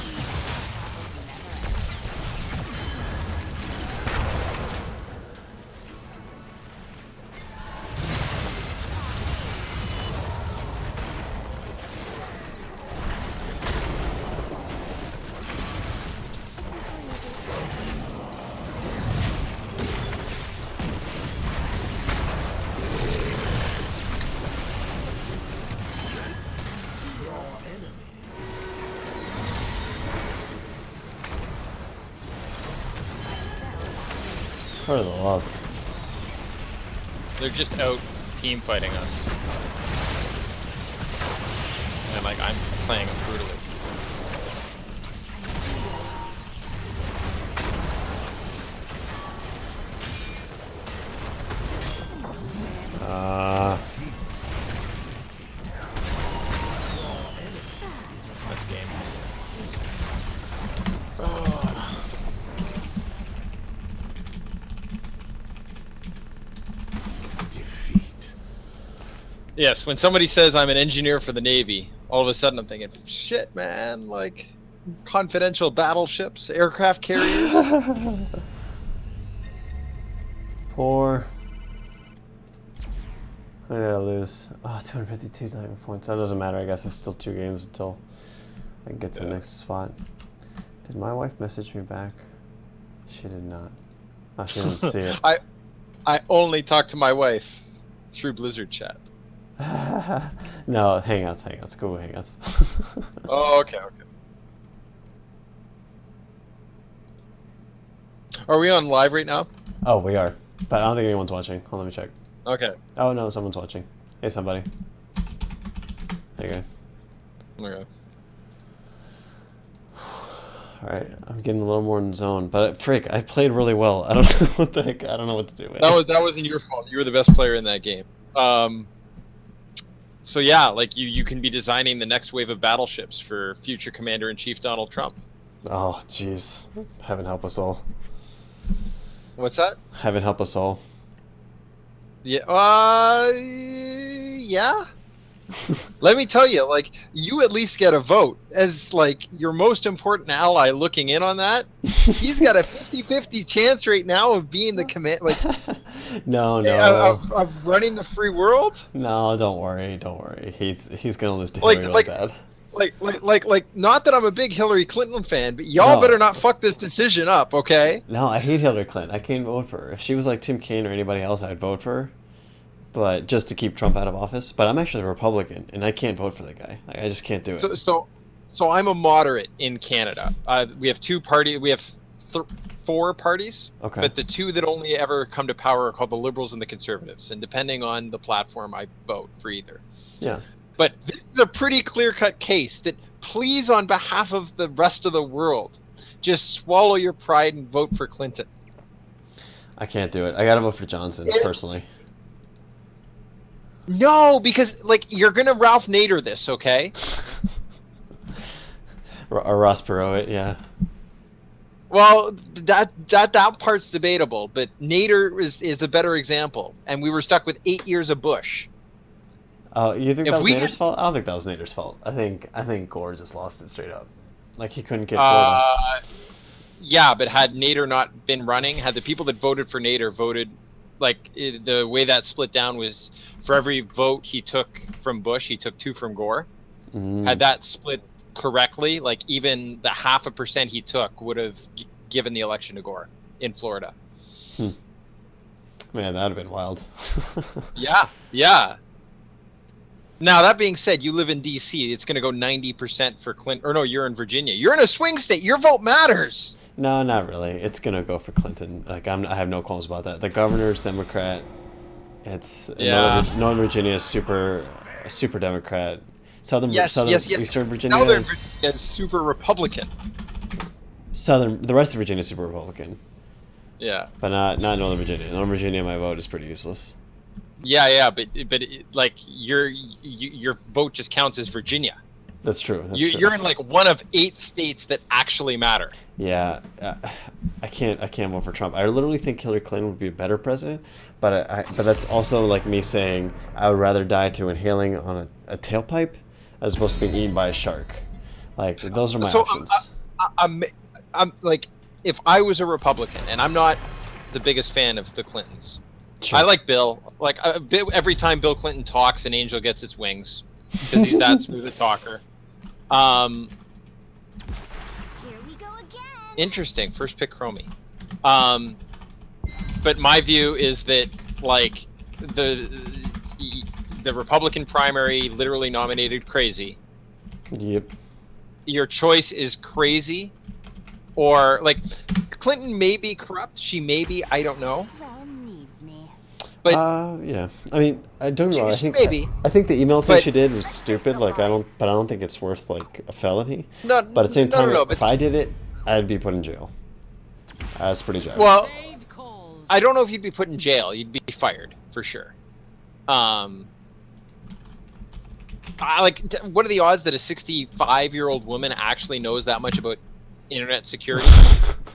For the love. They're just out team fighting us. And like I'm playing them brutally. That's game. Yes, when somebody says I'm an engineer for the Navy, all of a sudden I'm thinking, shit, man, like confidential battleships, aircraft carriers. Poor. What did I lose? Oh, 252 diamond points. That doesn't matter. I guess it's still 2 games until I can get to the next spot. Did my wife message me back? She did not. Oh, she didn't see it. I only talk to my wife through Blizzard chat. No, Hangouts. Google Hangouts. Oh, okay. Are we on live right now? Oh, we are. But I don't think anyone's watching. Hold on, let me check. Okay. Oh, no, someone's watching. Hey, somebody. There you go. Okay. Alright, I'm getting a little more in zone. But, frick, I played really well. I don't know what the heck. I don't know what to do, man. That wasn't your fault. You were the best player in that game. So yeah, like you can be designing the next wave of battleships for future Commander-in-Chief Donald Trump. Oh, jeez. Heaven help us all. What's that? Heaven help us all. Yeah. Yeah. Let me tell you, like, you at least get a vote as like your most important ally. Looking in on that, he's got a 50-50 chance right now of being the No. of running the free world. No, don't worry. He's gonna lose to Hillary really bad. Like, not that I'm a big Hillary Clinton fan, but y'all better not fuck this decision up, okay? No, I hate Hillary Clinton. I can't vote for her. If she was like Tim Kaine or anybody else, I'd vote for her. But just to keep Trump out of office. But I'm actually a Republican, and I can't vote for the guy. I just can't do it. So I'm a moderate in Canada. We have 2 parties. We have 4 parties. Okay. But the 2 that only ever come to power are called the Liberals and the Conservatives. And depending on the platform, I vote for either. Yeah. But this is a pretty clear-cut case that, please, on behalf of the rest of the world, just swallow your pride and vote for Clinton. I can't do it. I gotta vote for Johnson, personally. No, because, like, you're gonna Ralph Nader this, okay? Or Ross Perot, yeah. Well, that part's debatable, but Nader is a better example, and we were stuck with 8 years of Bush. Oh, you think that was Nader's fault? I don't think that was Nader's fault. I think Gore just lost it straight up. Like, he couldn't get Florida. Yeah, but had Nader not been running, had the people that voted for Nader voted, like, the way that split down was, for every vote he took from Bush, he took 2 from Gore. Had that split correctly, like, even the 0.5% he took would have given the election to Gore in Florida. Man, that would have been wild. Yeah. Now, that being said, you live in D.C. It's going to go 90% for Clinton. Or no, you're in Virginia. You're in a swing state. Your vote matters. No, not really. It's going to go for Clinton. Like, I have no qualms about that. The governor's Democrat. It's Northern Virginia is super Democrat. Eastern Virginia is super Republican. The rest of Virginia is super Republican. Yeah. But not Northern Virginia. Northern Virginia, my vote is pretty useless. Yeah, but like your vote just counts as Virginia. That's true. You're in like one of 8 states that actually matter. Yeah, I can't vote for Trump. I literally think Hillary Clinton would be a better president, but that's also like me saying I would rather die to inhaling on a tailpipe as opposed to being eaten by a shark. Like, those are my options. I'm like, if I was a Republican, and I'm not the biggest fan of the Clintons. Sure. I like Bill. Like, every time Bill Clinton talks, an angel gets its wings because he's that smooth a talker. Here we go again. Interesting. First pick Chromie. But my view is that, like, the Republican primary literally nominated crazy. Yep. Your choice is crazy, or like Clinton may be corrupt. She may be. I don't know. This realm needs me. But yeah. I mean, I don't know. I think the email thing she did was stupid. Like, I don't think it's worth like a felony. No. But at the same time, no, if I did it, I'd be put in jail. That's pretty jacked. Well, I don't know if you'd be put in jail. You'd be fired for sure. What are the odds that a 65-year-old woman actually knows that much about internet security?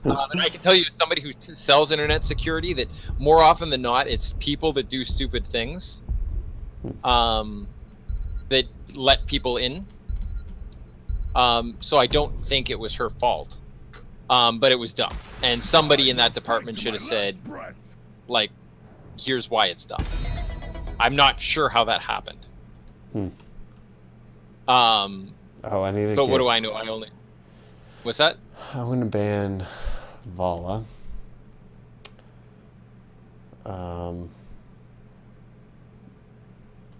And I can tell you, as somebody who sells internet security, that more often than not, it's people that do stupid things that let people in. So I don't think it was her fault, but it was dumb. And somebody in that department should have said, like, here's why it's dumb. I'm not sure how that happened. Hmm. Um, Oh, I need to but get... what do I know? I only... What's that? I'm going to ban Vala.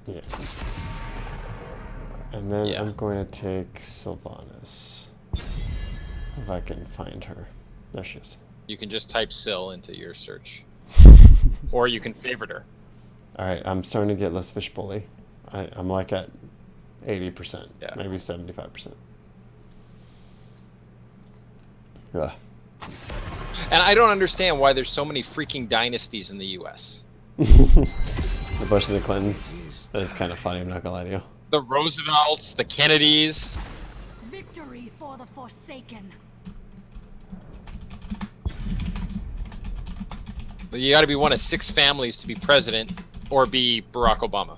Yeah. And then Yeah. I'm going to take Sylvanas. If I can find her. There she is. You can just type Syl into your search. Or you can favorite her. Alright, I'm starting to get less fish bully. I'm like at 80%, Yeah. maybe 75%. Ugh. And I don't understand why there's so many freaking dynasties in the U.S. The Bush and the Clintons. That is kind of funny, I'm not gonna lie to you. The Roosevelts, the Kennedys. Victory for the Forsaken. You got to be one of 6 families to be president, or be Barack Obama.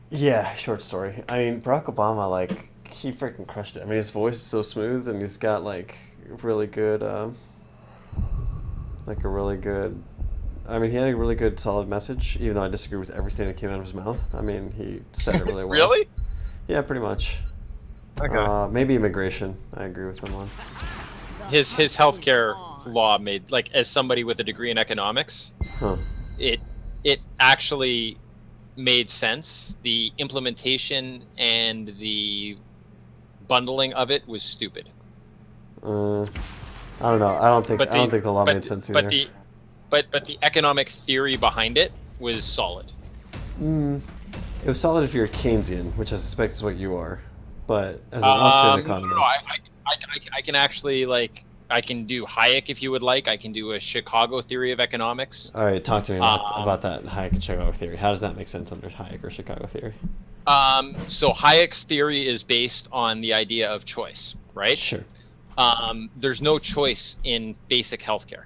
Yeah, short story. I mean, Barack Obama, like, he freaking crushed it. I mean, his voice is so smooth, and he's got, like, really good, like, a really good... I mean, he had a really good, solid message, even though I disagree with everything that came out of his mouth. I mean, he said it really well. Really? Yeah, pretty much. Okay. Maybe immigration. I agree with him on. His healthcare law made, like, as somebody with a degree in economics, Huh. it actually made sense. The implementation and the bundling of it was stupid. I don't know. I don't think the law made sense either. But the economic theory behind it was solid. It was solid if you're Keynesian, which I suspect is what you are. But as an Austrian economist... I can actually, like, I can do Hayek if you would like. I can do a Chicago theory of economics. All right, talk to me about that Hayek and Chicago theory. How does that make sense under Hayek or Chicago theory? So Hayek's theory is based on the idea of choice, right? Sure. There's no choice in basic healthcare.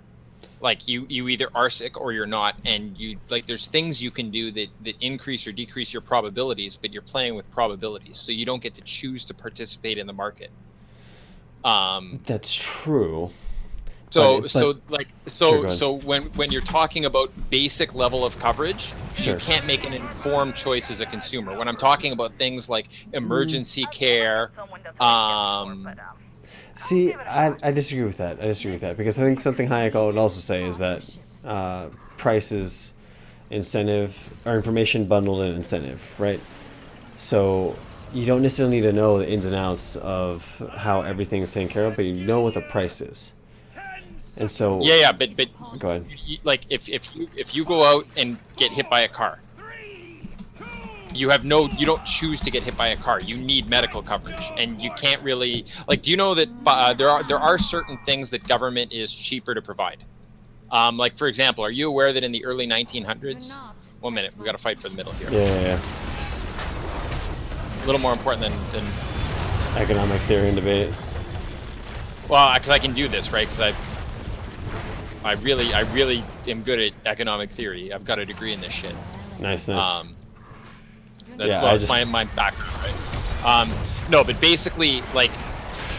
Like, you either are sick or you're not, and there's things you can do that increase or decrease your probabilities, but you're playing with probabilities, so you don't get to choose to participate in the market. That's true. So Sure, so when you're talking about basic level of coverage, Sure. you can't make an informed choice as a consumer. When I'm talking about things like emergency care, See, I disagree with that. Because I think something Hayek would also say is that price is incentive, or information bundled in incentive, right? So you don't necessarily need to know the ins and outs of how everything is taken care of, but you know what the price is. And so but go ahead. like if you go out and get hit by a car, you don't choose to get hit by a car. You need medical coverage, and you can't really, like, do you know that there are certain things that government is cheaper to provide? Like, for example, are you aware that in the early 1900s? 1 minute, we got to fight for the middle here. Yeah. A little more important than Economic theory and debate. well, because I can do this, right? Because I really am good at economic theory. I've got a degree in this shit. Nice. That's my background, right? No, but basically, like,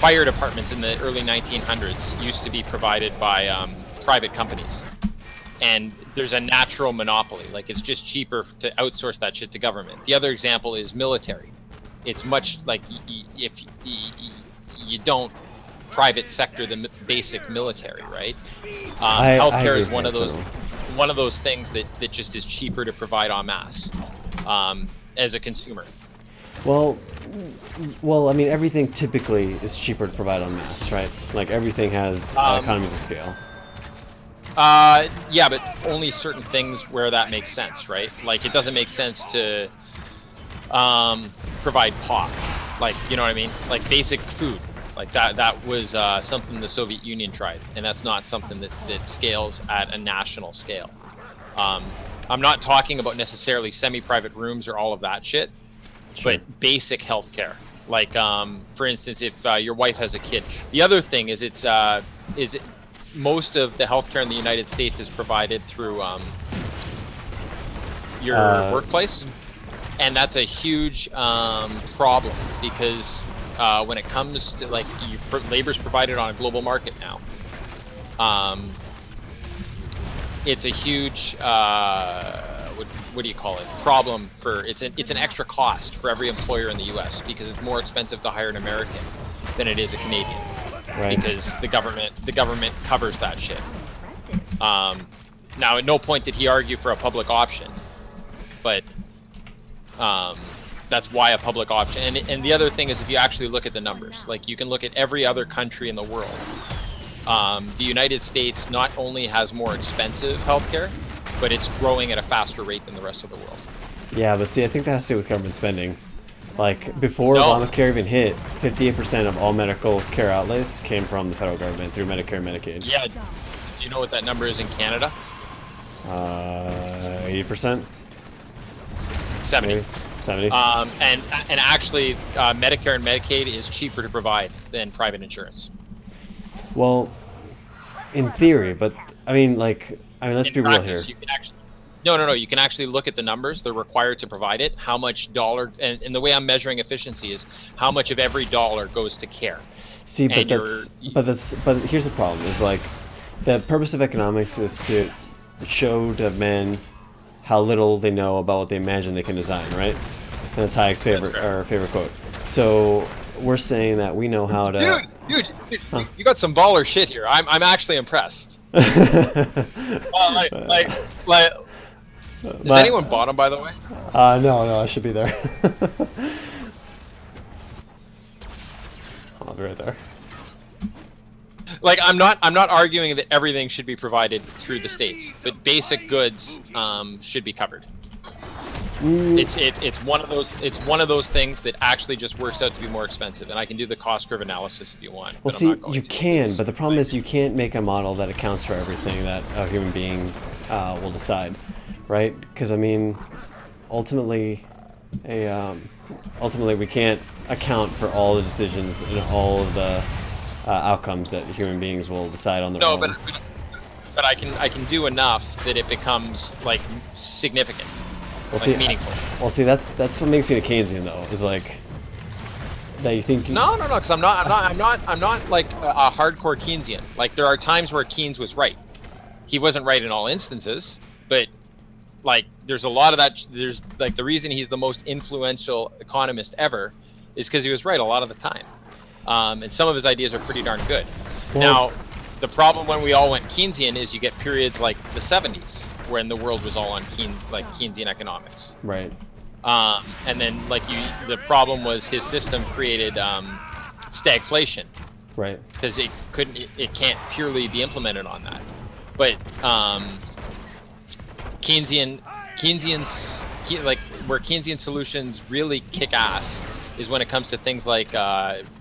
fire departments in the early 1900s used to be provided by private companies, and there's a natural monopoly. Like, it's just cheaper to outsource that shit to government. The other example is military. It's much like if you don't private sector the basic military, right? Healthcare is one of those things that just is cheaper to provide en masse as a consumer. Well, I mean, everything typically is cheaper to provide en masse, right? Like, everything has economies of scale. Yeah, but only certain things where that makes sense, right? Like, it doesn't make sense to provide pop, like, you know what I mean? Like, basic food, like that was something the Soviet Union tried, and that's not something that scales at a national scale. I'm not talking about necessarily semi-private rooms or all of that shit, Sure. but basic healthcare. Like, for instance, if your wife has a kid. The other thing is most of the healthcare in the United States is provided through your workplace, and that's a huge problem because when it comes to, like, labor's provided on a global market now. it's a huge what do you call it? Problem for it's an extra cost for every employer in the U.S. because it's more expensive to hire an American than it is a Canadian. Right. Because the government covers that shit. Now, at no point did he argue for a public option, but that's why a public option. And the other thing is, if you actually look at the numbers, like you can look at every other country in the world. The United States not only has more expensive healthcare, but it's growing at a faster rate than the rest of the world. Yeah, but see, I think that has to do with government spending. Like, before Obamacare even hit, 58% of all medical care outlays came from the federal government through Medicare and Medicaid. Yeah. Do you know what that number is in Canada? 80%? 70. Maybe? 70? And actually, Medicare and Medicaid is cheaper to provide than private insurance. Well, in theory, but, let's be real here. You can actually, no. You can actually look at the numbers. They're required to provide it. How much dollar, and the way I'm measuring efficiency is how much of every dollar goes to care. See, but here's the problem: is like the purpose of economics is to show to men how little they know about what they imagine they can design, right? And that's Hayek's favorite quote. So we're saying that we know how to. Dude, you got some baller shit here. I'm actually impressed. Is anyone bottom, by the way? No, I should be there. I'll be right there. Like, I'm not arguing that everything should be provided through the states, but basic goods should be covered. It's one of those things that actually just works out to be more expensive, and I can do the cost curve analysis if you want. Well, see, you can, but the problem is you can't make a model that accounts for everything that a human being will decide, right? Because ultimately we can't account for all the decisions and all of the outcomes that human beings will decide on their own. No, but I can do enough that it becomes like significant. Meaningful. That's what makes me a Keynesian, though. Is like that you think. No, because I'm not like a hardcore Keynesian. Like, there are times where Keynes was right. He wasn't right in all instances, but like there's a lot of that. There's like the reason he's the most influential economist ever is because he was right a lot of the time, and some of his ideas are pretty darn good. Well, now, the problem when we all went Keynesian is you get periods like the 70s. When the world was all on Keynesian economics, right? And then the problem was his system created stagflation, right? Because it can't purely be implemented on that. But where Keynesian solutions really kick ass is when it comes to things like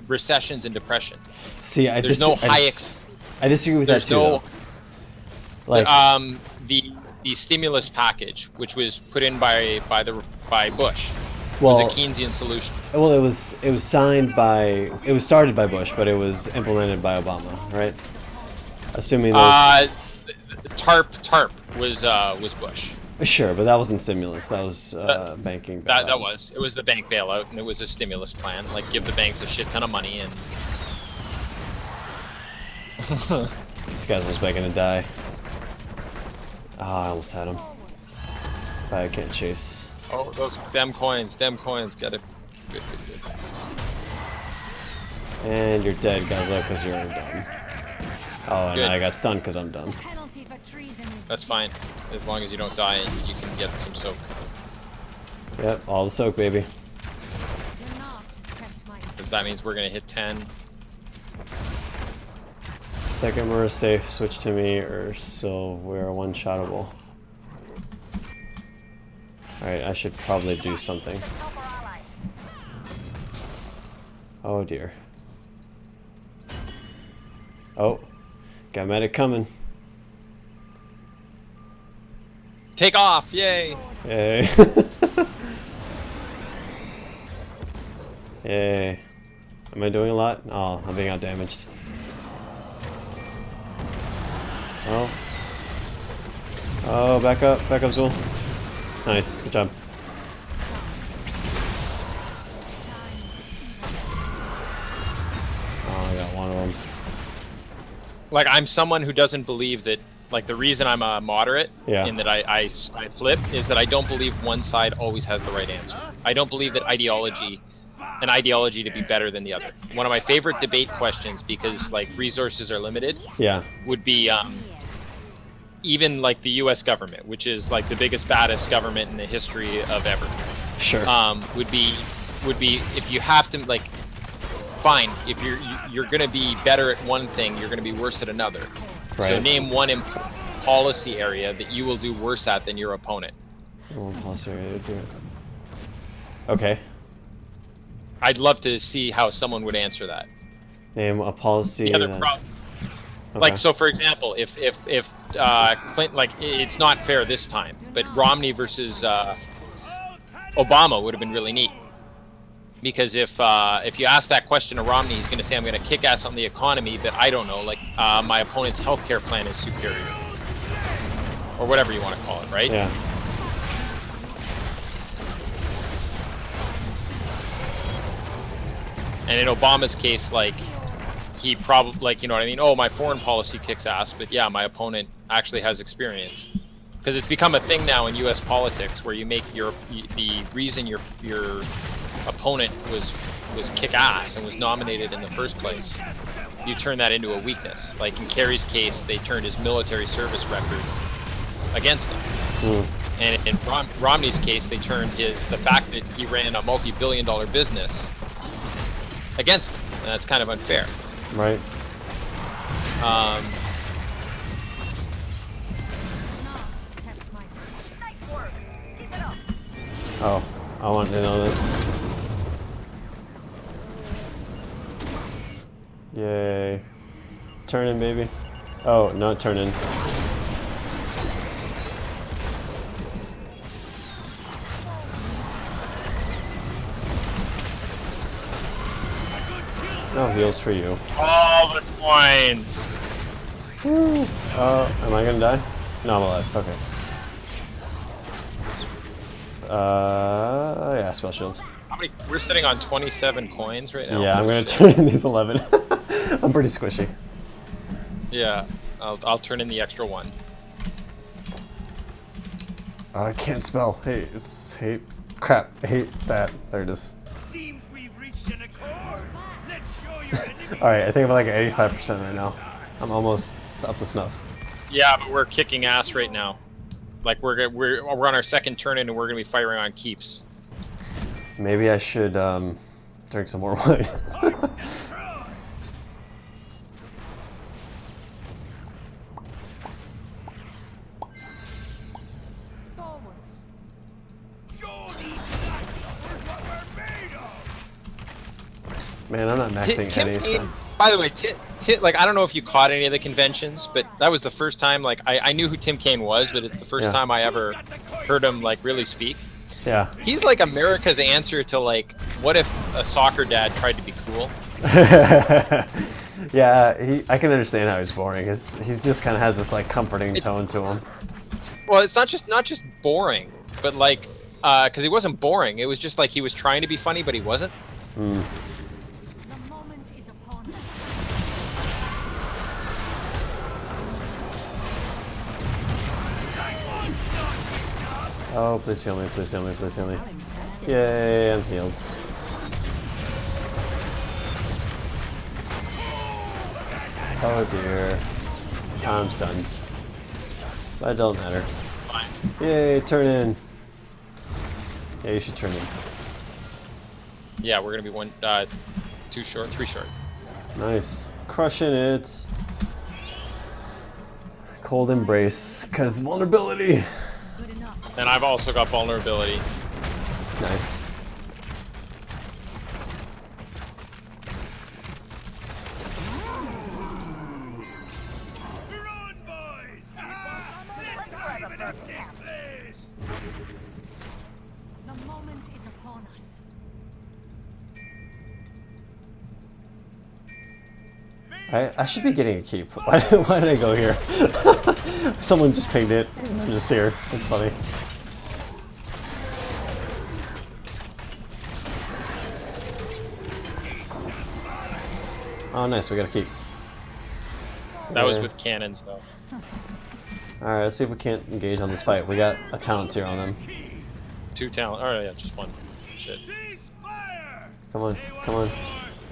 recessions and depression. See, I disagree with that too. Though. Like the stimulus package, which was put in by Bush, was a Keynesian solution. Well, it was started by Bush, but it was implemented by Obama, right? Assuming those. TARP was Bush. Sure, but that wasn't stimulus. That was banking bailout. It was the bank bailout, and it was a stimulus plan, like give the banks a shit ton of money and. This guy's almost begging to die. I almost had him. But I can't chase. Oh, those dem coins, get it. Good. And you're dead, Gazza, because you're dumb. Oh, and I got stunned because I'm dumb. That's fine, as long as you don't die and you can get some soak. Yep, all the soak, baby. Because that means we're gonna hit 10. Second we're safe, switch to me, or so we're one-shottable. Alright, I should probably do something. Oh dear. Oh, got medic coming. Take off, yay! Yay. Yay. Am I doing a lot? Oh, I'm being outdamaged. Oh, back up, Zool. Nice, good job. Oh, I got one of them. Like, I'm someone who doesn't believe that Like the reason I'm a moderate Yeah. in that I flip is that I don't believe one side always has the right answer. I don't believe that an ideology to be better than the other. One of my favorite debate questions, because like resources are limited, Yeah. would be even like the U.S. government, which is like the biggest, baddest government in the history of ever. Sure. Would be if you have to like, fine, if you're going to be better at one thing, you're going to be worse at another. Right. So name one policy area that you will do worse at than your opponent. One policy area to do it. Okay. I'd love to see how someone would answer that. Name a policy. The other that... problem, Okay. like, so for example, if Clinton, like, it's not fair this time, but Romney versus Obama would have been really neat. Because if you ask that question to Romney, he's going to say, I'm going to kick ass on the economy, but I don't know, like, my opponent's healthcare plan is superior. Or whatever you want to call it, right? Yeah. And in Obama's case, like, he probably, like, you know what I mean? Oh, my foreign policy kicks ass, but yeah, my opponent actually has experience. Because it's become a thing now in U.S. politics where you make the reason your opponent was kick ass and was nominated in the first place, you turn that into a weakness. Like in Kerry's case, they turned his military service record against him. And in Romney's case, they turned the fact that he ran a multi-billion-dollar business against him. And that's kind of unfair. Right. Oh, I want to know this. Yay. Turn in, baby. Oh, not turn in. No heals for you. All the points! Woo. Am I gonna die? No, I'm alive. Okay. Yeah, spell shield. How many? We're sitting on 27 coins right now. Yeah, I'm gonna turn in these 11. I'm pretty squishy. Yeah, I'll turn in the extra one. I can't spell. Hey, hate. Crap. I hate that. There it is. Seems we've reached an accord. Let's show your enemy. Alright, I think I'm like at 85% right now. I'm almost up to snuff. Yeah, but we're kicking ass right now. Like we're on our second turn in and we're gonna be firing on keeps. Maybe I should drink some more wine. Man, I'm not maxing any. So. By the way, like, I don't know if you caught any of the conventions, but that was the first time, like, I knew who Tim Kaine was, but it's the first time I ever heard him, like, really speak. Yeah. He's like America's answer to, like, what if a soccer dad tried to be cool? Yeah, I can understand how he's boring. He's just kind of has this, like, comforting tone to him. Well, it's not just boring, but, like, because he wasn't boring. It was just like he was trying to be funny, but he wasn't. Oh, please heal me, please heal me, please heal me. Yay, I'm healed. Oh dear. I'm stunned. But it don't matter. Fine. Yay, turn in. Yeah, you should turn in. Yeah, we're gonna be 2 short, 3 short. Nice. Crushing it. Cold embrace, cause vulnerability. And I've also got vulnerability. Nice. Run, boys! Let's drive it up this place! The moment is upon us. I should be getting a keep. Why did I go here? Someone just pinged it. I'm just here. It's funny. Oh, nice. We got a keep. That was with cannons, though. Alright, let's see if we can't engage on this fight. We got a talent here on them. 2 talent. All right, yeah, just 1. Shit. Ceasefire! Come on, come on.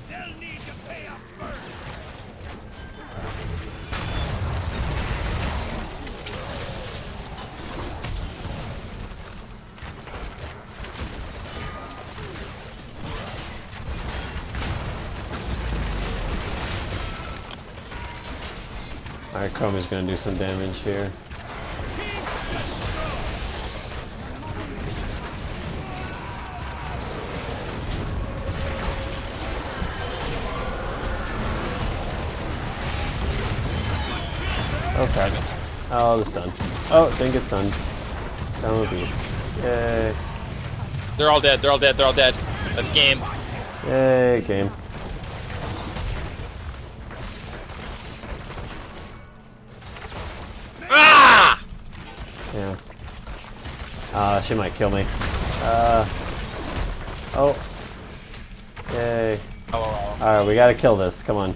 They'll need to pay up first. Alright, Chrome is gonna do some damage here. Okay. Oh, the stun. Oh, didn't get stunned. Down with beast. Yay. They're all dead. They're all dead. They're all dead. That's game. Yay, game. Ah! Yeah. She might kill me. Oh. Yay. Alright, we gotta kill this. Come on.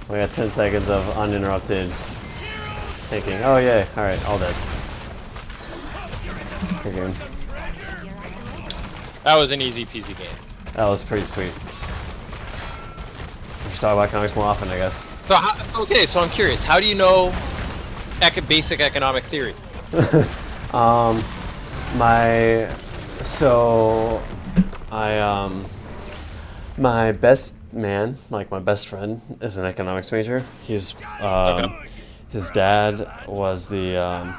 We got 10 seconds of uninterrupted taking. Oh, yay. Alright, all dead. Good game. That was an easy peasy game. That was pretty sweet. We should talk about economics more often, I guess. So, okay, so I'm curious. How do you know basic economic theory? My best man, like my best friend, is an economics major. He's, his dad was the,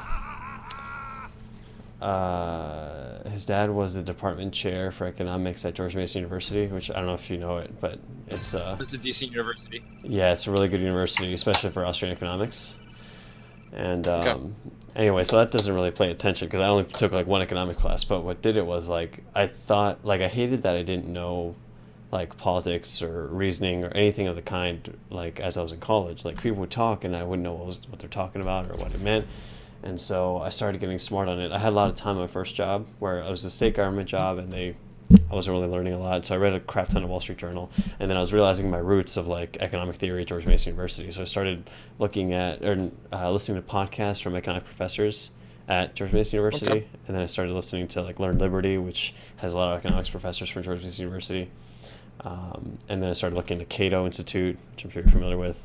his dad was the department chair for economics at George Mason University, which I don't know if you know it, but it's, It's a decent university. yeah, it's a really good university, especially for Austrian economics. And anyway, so that doesn't really play attention because I only took like 1 economics class. But what did it was like I thought like I hated that I didn't know like politics or reasoning or anything of the kind. Like as I was in college, like people would talk and I wouldn't know what they're talking about or what it meant. And so I started getting smart on it. I had a lot of time on my first job where it was a state government job and I wasn't really learning a lot, so I read a crap ton of Wall Street Journal, and then I was realizing my roots of like economic theory at George Mason University. So I started looking at or listening to podcasts from economic professors at George Mason University, and then I started listening to like Learn Liberty, which has a lot of economics professors from George Mason University, and then I started looking at Cato Institute, which I'm sure you're familiar with,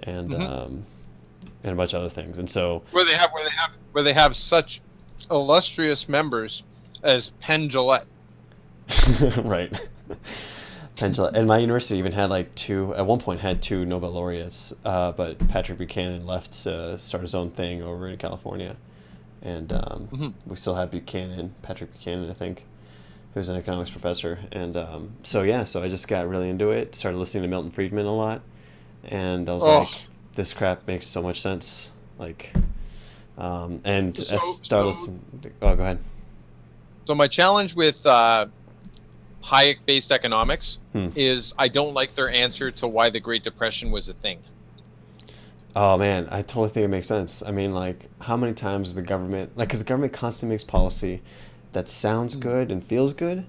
and a bunch of other things. And so Where they have such illustrious members as Penn Jillette. right. Pendula. And my university even had like at one point had 2 Nobel laureates, but Patrick Buchanan left to start his own thing over in California. And we still have Patrick Buchanan, I think, who's an economics professor. And so I just got really into it, started listening to Milton Friedman a lot, and I was like, this crap makes so much sense. Like, and I started listening. Oh, go ahead. So my challenge with Hayek-based economics is I don't like their answer to why the Great Depression was a thing. Oh man, I totally think it makes sense. I mean, like, how many times the government, like, because the government constantly makes policy that sounds good and feels good,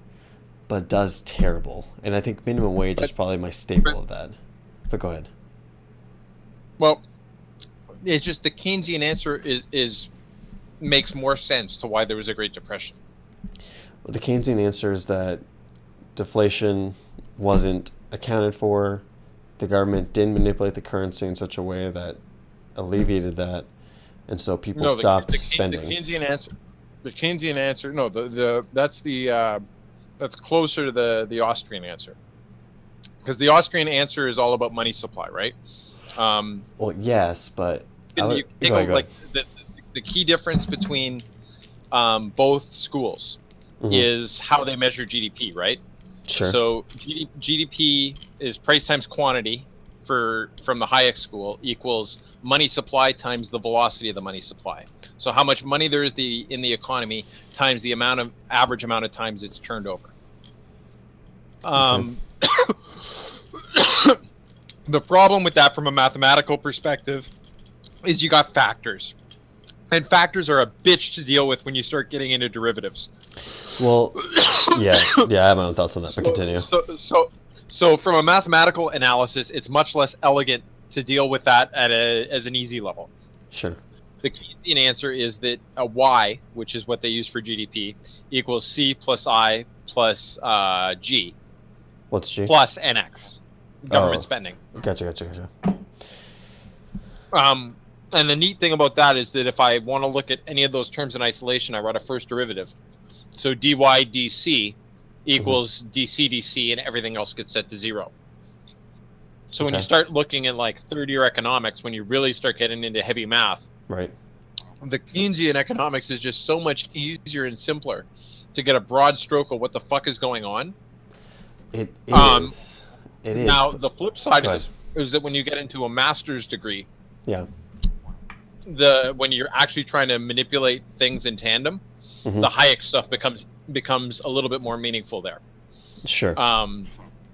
but does terrible. And I think minimum wage is probably my staple of that. But go ahead. Well, it's just the Keynesian answer makes more sense to why there was a Great Depression. Well, the Keynesian answer is that deflation wasn't accounted for. The government didn't manipulate the currency in such a way that alleviated that, and so people stopped spending. The Keynesian answer. No, that's closer to the Austrian answer, because the Austrian answer is all about money supply, right? Well, yes, but the key difference between both schools is how they measure GDP, right? Sure. So GDP is price times quantity from the Hayek school equals money supply times the velocity of the money supply. So how much money there is in the economy times the average amount of times it's turned over. The problem with that from a mathematical perspective is you got factors. And factors are a bitch to deal with when you start getting into derivatives. Well, yeah, I have my own thoughts on that, but continue. So from a mathematical analysis, it's much less elegant to deal with that as an easy level. Sure. The Keynesian answer is that a Y, which is what they use for GDP, equals C plus I plus G What's G? plus NX, government Oh. spending. Gotcha. And the neat thing about that is that if I want to look at any of those terms in isolation, I write a first derivative. So dy dc equals dc dc, and everything else gets set to 0. So when you start looking at like third-year economics, when you really start getting into heavy math, Right. the Keynesian economics is just so much easier and simpler to get a broad stroke of what the fuck is going on. It is. It is. Now, the flip side Go of this is that when you get into a master's degree, Yeah. when you're actually trying to manipulate things in tandem, the Hayek stuff becomes a little bit more meaningful there. Sure.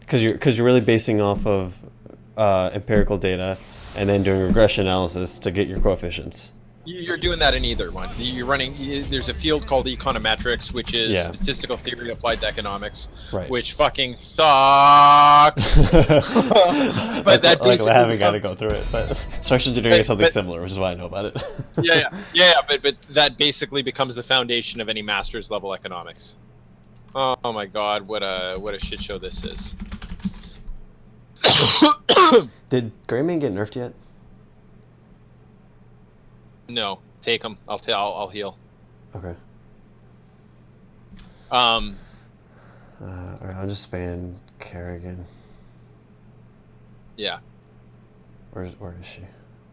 Because you're really basing off of empirical data and then doing regression analysis to get your coefficients. You're doing that in either one. You're running. There's a field called econometrics, which is statistical theory applied to economics, which fucking sucks. But that like I haven't got to go through it, but structural engineering is something similar, which is why I know about it. But that basically becomes the foundation of any master's level economics. Oh my God, what a shit show this is. Did Greyman get nerfed yet? No, take him. I'll heal. Okay. All right, I'll just span Kerrigan. Yeah. Where is she?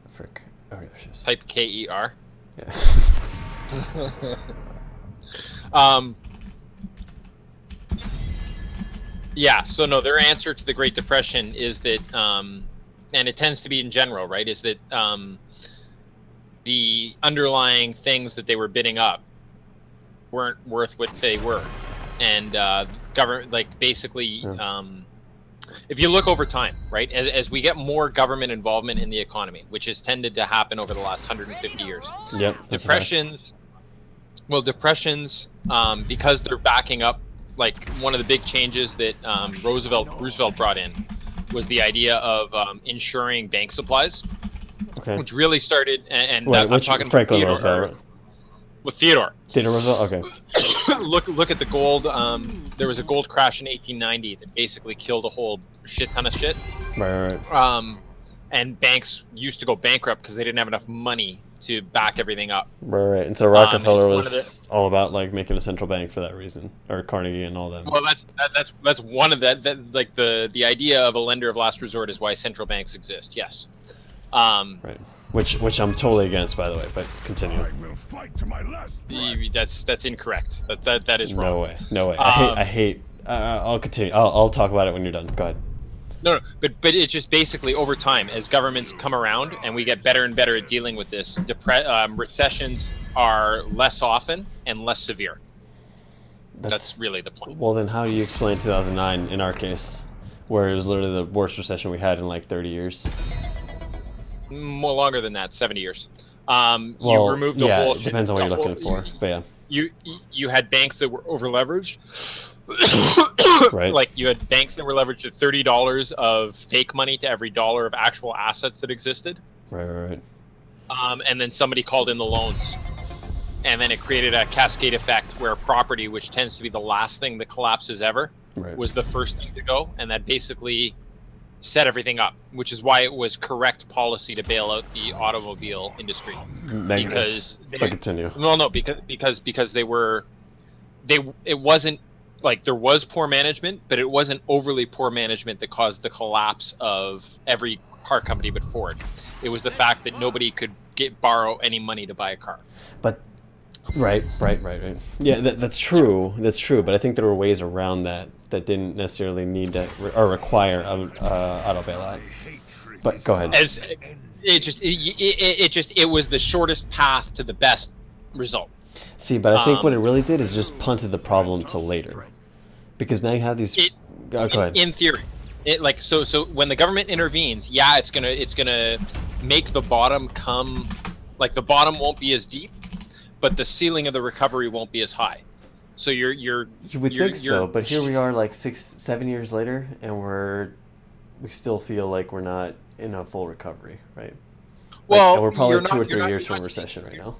Frick. Oh, there she is. Type KER. Yeah. Yeah. So no, their answer to the Great Depression is that, and it tends to be in general, right? Is that the underlying things that they were bidding up weren't worth what they were, and government, like basically, if you look over time, right, as we get more government involvement in the economy, which has tended to happen over the last 150 years. Yep. Depressions, because they're backing up, like one of the big changes that Roosevelt brought in was the idea of insuring bank supplies. Okay. Which really started, and Wait, I'm talking Franklin Theodore, Roosevelt. with Theodore. Theodore Roosevelt. Okay. Look at the gold. There was a gold crash in 1890 that basically killed a whole shit ton of shit. Right. And banks used to go bankrupt because they didn't have enough money to back everything up. Right. And so Rockefeller was all about like making a central bank for that reason, or Carnegie and all them. Well, that's one of that like the idea of a lender of last resort is why central banks exist. Yes. Right. Which I'm totally against, by the way. But continue. I will fight to my last breath. That's incorrect. That is wrong. No way. I hate. I'll continue. I'll talk about it when you're done. Go ahead. No, but it's just basically over time, as governments come around and we get better and better at dealing with this, recessions are less often and less severe. That's really the point. Well, then how do you explain 2009 in our case, where it was literally the worst recession we had in like 30 years? More longer than that, 70 years. Well, you removed the whole. It depends on what you're looking for, but yeah. You had banks that were over leveraged. Right. Like you had banks that were leveraged at $30 of fake money to every dollar of actual assets that existed. Right. And then somebody called in the loans, and then it created a cascade effect where property, which tends to be the last thing that collapses ever, was the first thing to go, and that basically set everything up, which is why it was correct policy to bail out the automobile industry. Negative. But continue. No, because it wasn't like there was poor management, but it wasn't overly poor management that caused the collapse of every car company but Ford. It was the fact that nobody could borrow any money to buy a car. But right. Yeah, that's true. That's true. But I think there were ways around that didn't necessarily need to or require auto bailout. But go ahead. It was the shortest path to the best result. See, but I think what it really did is just punted the problem to later, because now you have these. Go ahead. In theory, so when the government intervenes, yeah, it's gonna make the bottom come, like the bottom won't be as deep, but the ceiling of the recovery won't be as high. So you would think so, but here we are, like 6-7 years later, and we still feel like we're not in a full recovery, right? Well, and we're probably you're 2 or not- 3 you're years not from recession right now.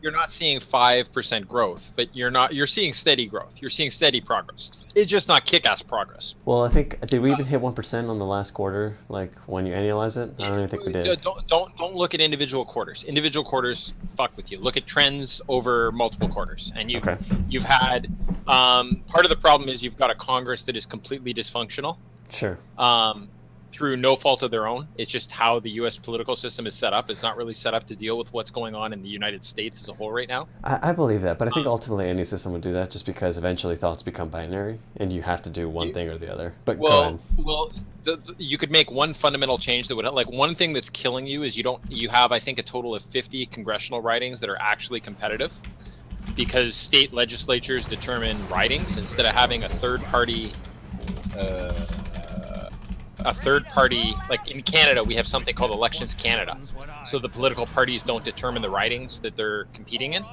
You're not seeing 5% growth, but you're seeing steady growth. You're seeing steady progress. It's just not kick-ass progress. Well, I think did we even hit 1% on the last quarter? Like when you annualize it, I don't even think we did. Don't look at individual quarters. Individual quarters fuck with you. Look at trends over multiple quarters, and you've had part of the problem is you've got a Congress that is completely dysfunctional. Sure. Through no fault of their own. It's just how the U.S. political system is set up. It's not really set up to deal with what's going on in the United States as a whole right now. I believe that, but I think ultimately any system would do that just because eventually thoughts become binary and you have to do one thing or the other. But go ahead. Well, you could make one fundamental change that would, like, one thing that's killing you is you have, I think, a total of 50 congressional ridings that are actually competitive because state legislatures determine ridings instead of having a third party, like in Canada, we have something called Elections Canada. So the political parties don't determine the ridings that they're competing in.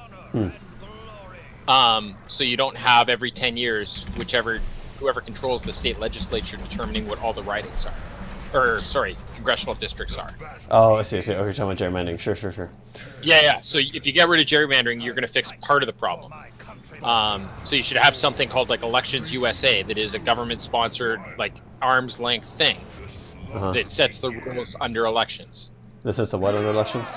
So you don't have every 10 years, whoever controls the state legislature determining what all the ridings are. Or, sorry, congressional districts are. Oh, I see. Oh, you're talking about gerrymandering. Sure. Yeah. So if you get rid of gerrymandering, you're going to fix part of the problem. So you should have something called like Elections USA that is a government-sponsored, like, arm's length thing that sets the rules under elections. This is the what under elections?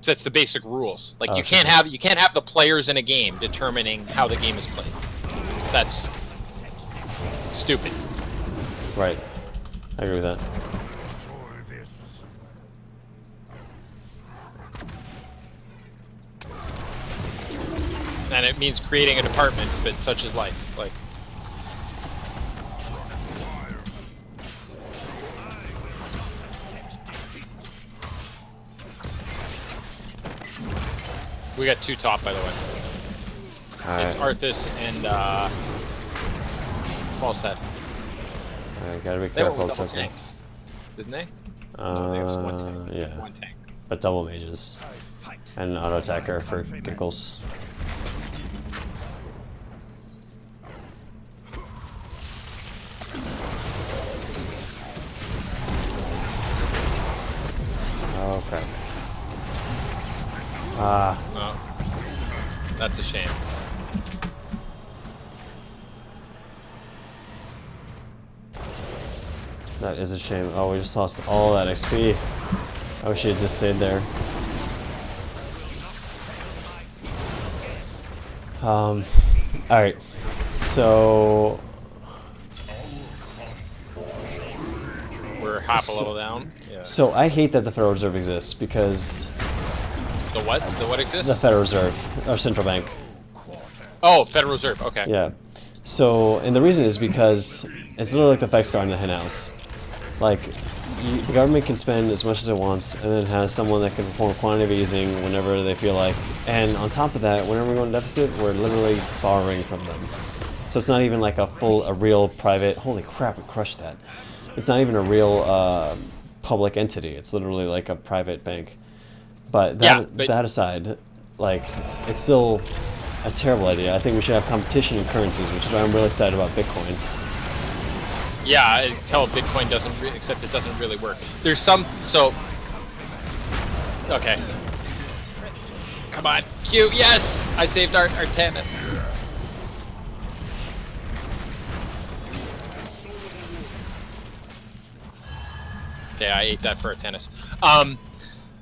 Sets the basic rules. Like you can't have the players in a game determining how the game is played. That's stupid. Right. I agree with that. Enjoy this. And it means creating a department, but such is life. Like, we got 2 top, by the way. It's Arthas and Falstead. I gotta be They went careful. with double Okay. tanks, didn't they? No, they was one tank. Yeah. One tank. But double mages and an auto attacker for giggles. Okay. Oh, that's a shame. That is a shame. Oh, we just lost all that XP. I wish he had just stayed there. Alright. So... We're half a level down. Yeah. So I hate that the Federal Reserve exists because... The what? The what exists? The Federal Reserve, our central bank. Oh, Federal Reserve. Okay. Yeah. So, and the reason is because it's literally like the FX guard in the henhouse. Like, the government can spend as much as it wants, and then has someone that can perform quantitative easing whenever they feel like. And on top of that, whenever we go into deficit, we're literally borrowing from them. So it's not even like a real private. Holy crap! We crushed that. It's not even a real public entity. It's literally like a private bank. But that aside, like, it's still a terrible idea. I think we should have competition in currencies, which is why I'm really excited about Bitcoin. Yeah, until Bitcoin doesn't, except it doesn't really work. There's some, so, okay. Come on, Q, yes! I saved our tennis. Okay, I ate that for a tennis.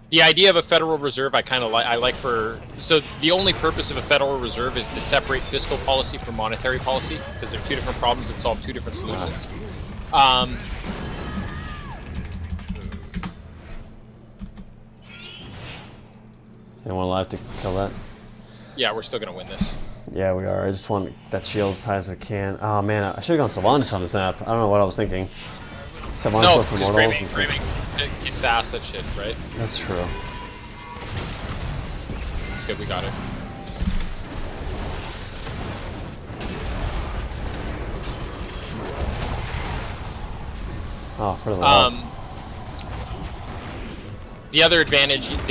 The idea of a Federal Reserve, I kind of like. I like so the only purpose of a Federal Reserve is to separate fiscal policy from monetary policy, because they're 2 different problems that solve 2 different solutions. Anyone alive to kill that? Yeah, we're still gonna win this. Yeah, we are. I just want that shield as high as I can. Oh man, I should have gone Sylvanas on this map. I don't know what I was thinking. Sylvanas plus Immortals and stuff. It kicks ass at shit, right? That's true. Good, we got it. Oh, for the love. The other advantage that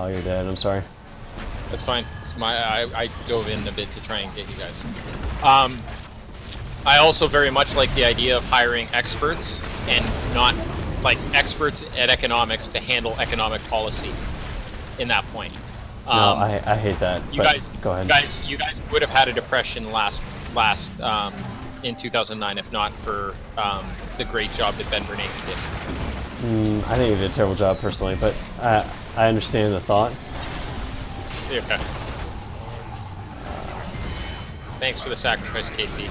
you're dead. I'm sorry. That's fine. It's I dove in a bit to try and get you guys. I also very much like the idea of hiring experts and not like experts at economics to handle economic policy in that point. No, I hate that. You but guys, go ahead. You guys would have had a depression last in 2009 if not for the great job that Ben Bernanke did. I think he did a terrible job personally, but I understand the thought. Okay. Thanks for the sacrifice, KP.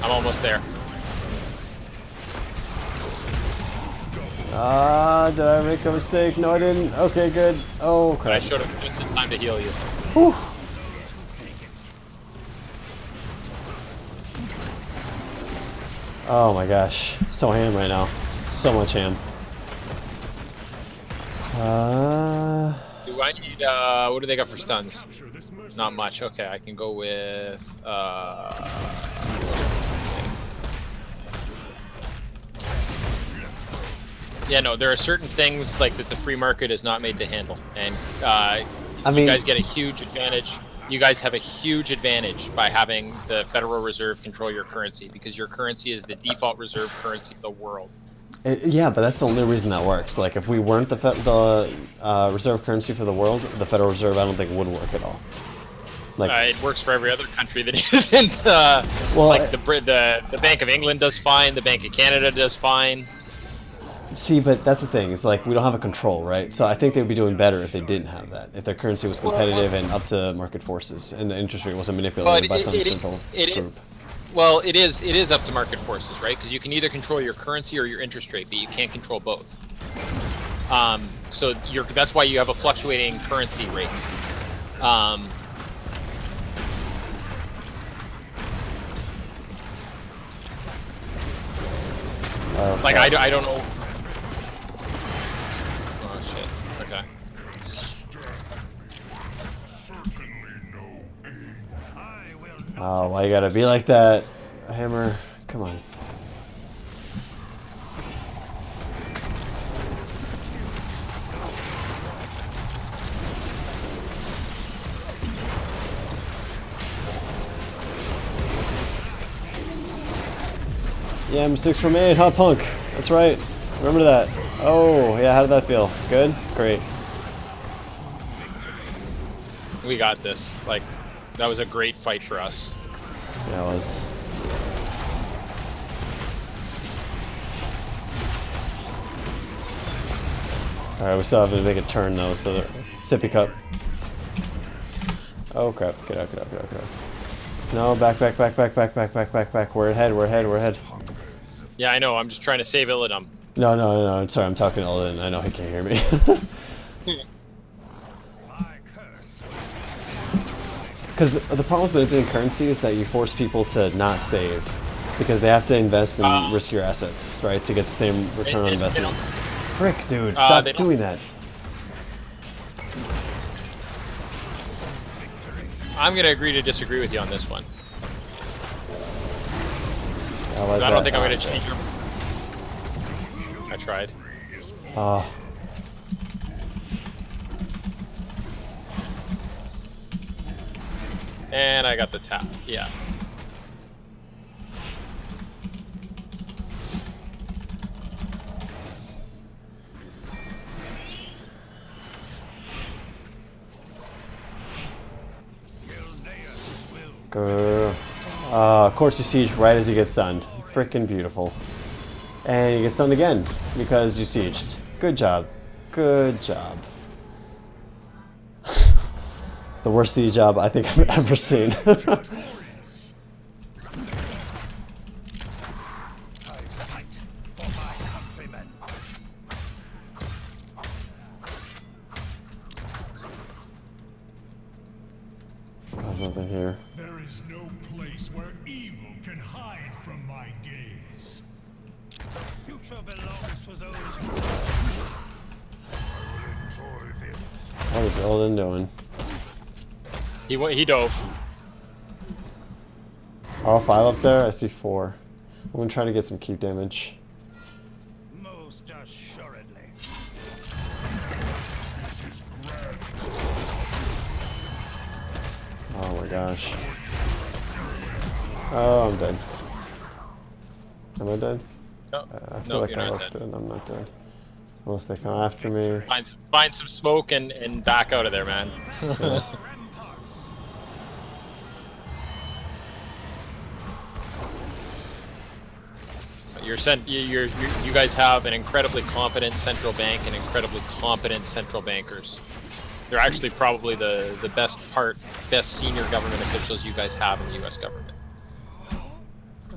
I'm almost there. Did I make a mistake? No, I didn't. Okay, good. Oh, But crap. I should have just in time to heal you. Whew. Oh my gosh. So ham right now. So much ham. Do I need, what do they got for stuns? Not much. Okay, I can go with, yeah, no, there are certain things like that the free market is not made to handle, and you guys get a huge advantage. You guys have a huge advantage by having the Federal Reserve control your currency because your currency is the default reserve currency of the world. Yeah, but that's the only reason that works. Like, if we weren't the reserve currency for the world, the Federal Reserve, I don't think would work at all. Like, It works for every other country that isn't. Well, like the Bank of England does fine. The Bank of Canada does fine. see, but that's the thing. It's like we don't have a control, right? So I think they'd be doing better if they didn't have that. If their currency was competitive and up to market forces, and the interest rate wasn't manipulated by some central group. Well, it is up to market forces, right? Because you can either control your currency or your interest rate, but you can't control both. So that's why you have a fluctuating currency rates. Like I don't know. Oh shit. Okay. Oh, why you gotta be like that, Hammer? Come on. Yeah, mistakes were made, huh, punk? That's right. Remember that. Oh, yeah, how did that feel? Good? Great. We got this. Like, that was a great fight for us. Yeah, it was. Alright, we still have to make a turn though, so that... Sippy cup. Oh crap, get out, get out, get out, get out. No, back. We're ahead. Yeah, I know. I'm just trying to save Illidan. No. Sorry, I'm talking to Illidan. I know he can't hear me. Because the problem with manipulating currency is that you force people to not save. Because they have to invest and risk your assets, right? To get the same return on investment. Frick, dude, stop doing that. I'm going to agree to disagree with you on this one. Oh, I don't think I'm going to change your... I tried. Oh. And I got the tap. Yeah. Of course you siege right as he gets stunned. Frickin' beautiful. And he gets stunned again because you sieged. Good job. Good job. The worst siege job I think I've ever seen. There's nothing here. There is no place where evil can hide from my gaze. Future belongs to those who Enjoy this. What is Illidan doing? He dove. All 5 up there? I see 4. I'm gonna try to get some keep damage. most assuredly. This is grand gosh. Oh, I'm dead. Am I dead? No, I feel no, like you're I not looked dead. dead. I'm not dead. Unless they come after me. Find some smoke and back out of there, man. Yeah. You guys have an incredibly competent central bank and incredibly competent central bankers. They're actually probably the best senior government officials you guys have in the U.S. government.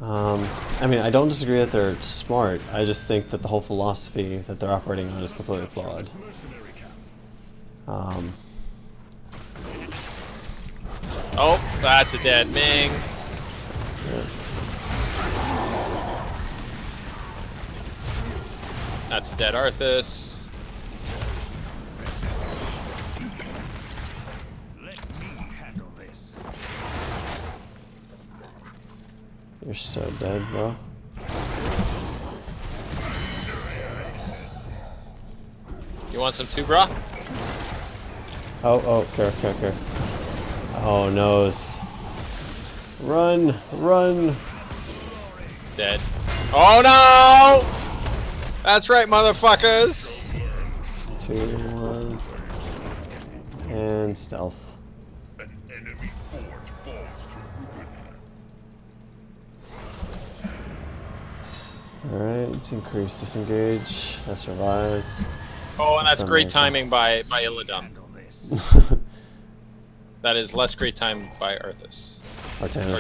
I mean, I don't disagree that they're smart. I just think that the whole philosophy that they're operating on is completely flawed. Oh, that's a dead Ming. Yeah. That's a dead Arthas. Let me handle this. You're so dead, bro. You want some too, brah? Oh, care. Oh, noes. Run! Dead. Oh no! That's right, motherfuckers! 2, 1. And stealth. An enemy fort falls to ruin. Alright, increase disengage. That survives. Oh, and that's Some great like timing by Illidan. That is less great timing by Arthas. Artanis. Or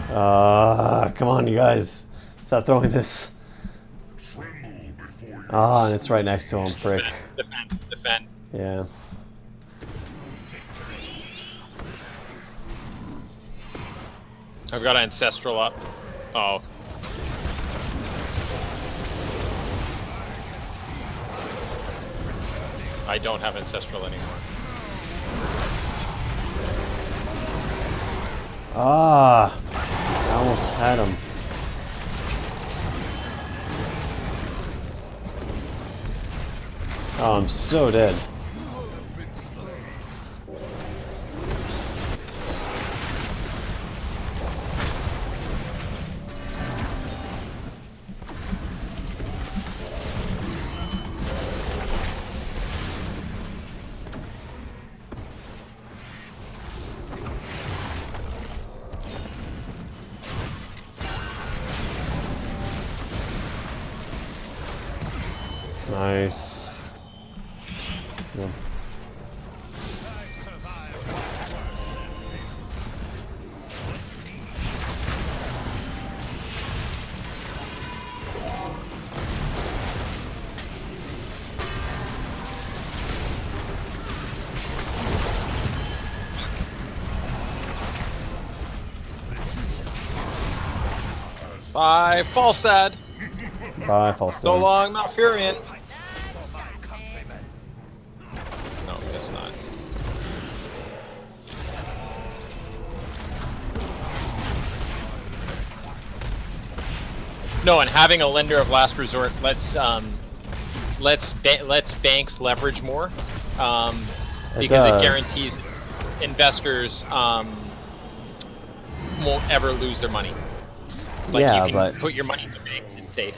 Thanos. Come on, you guys. Stop throwing this. And it's right next to him, frick. Defend. Yeah. I've got Ancestral up. Oh. I don't have Ancestral anymore. I almost had him. Oh, I'm so dead. Nice. Yeah. Bye, Falstad. Bye, Falstad. So long, Malfurion. No, it's not. No, and having a lender of last resort lets banks leverage more, because it guarantees investors won't ever lose their money. Like, yeah, you can but put your money in the bank, it's safe.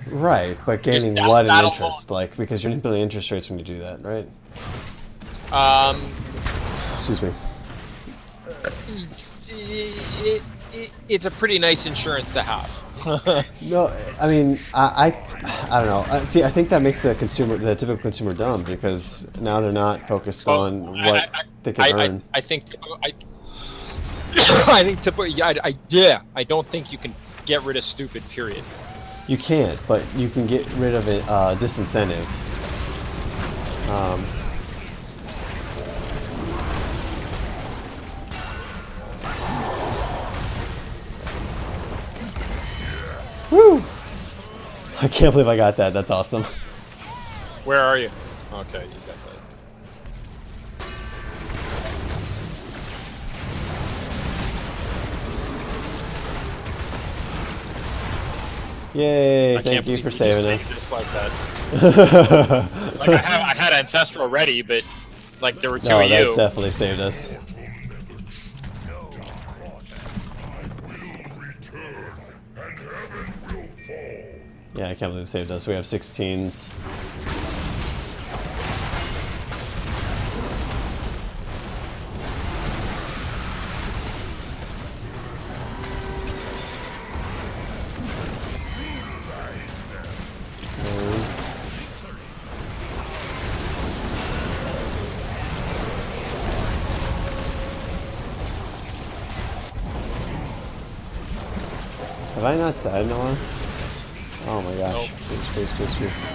right, but gaining Just what in that interest? Like, because you're manipulating interest rates when you do that, right? Excuse me. It's a pretty nice insurance to have. No, I mean, I don't know. See, I think that makes the typical consumer dumb, because now they're not focused on what they can earn. I think I don't think you can get rid of stupid, period. You can't, but you can get rid of it, disincentive. Woo! I can't believe I got that. That's awesome. Where are you? Okay, you got that. Yay! I Thank can't you believe for you saving just us. like that. Like, I had Ancestral ready, but like there were two No, of that you. definitely saved us. Yeah, I can't believe they saved us. We have 16s. Have I not died in a while? Oh my gosh. Nope. Please, please, please, please.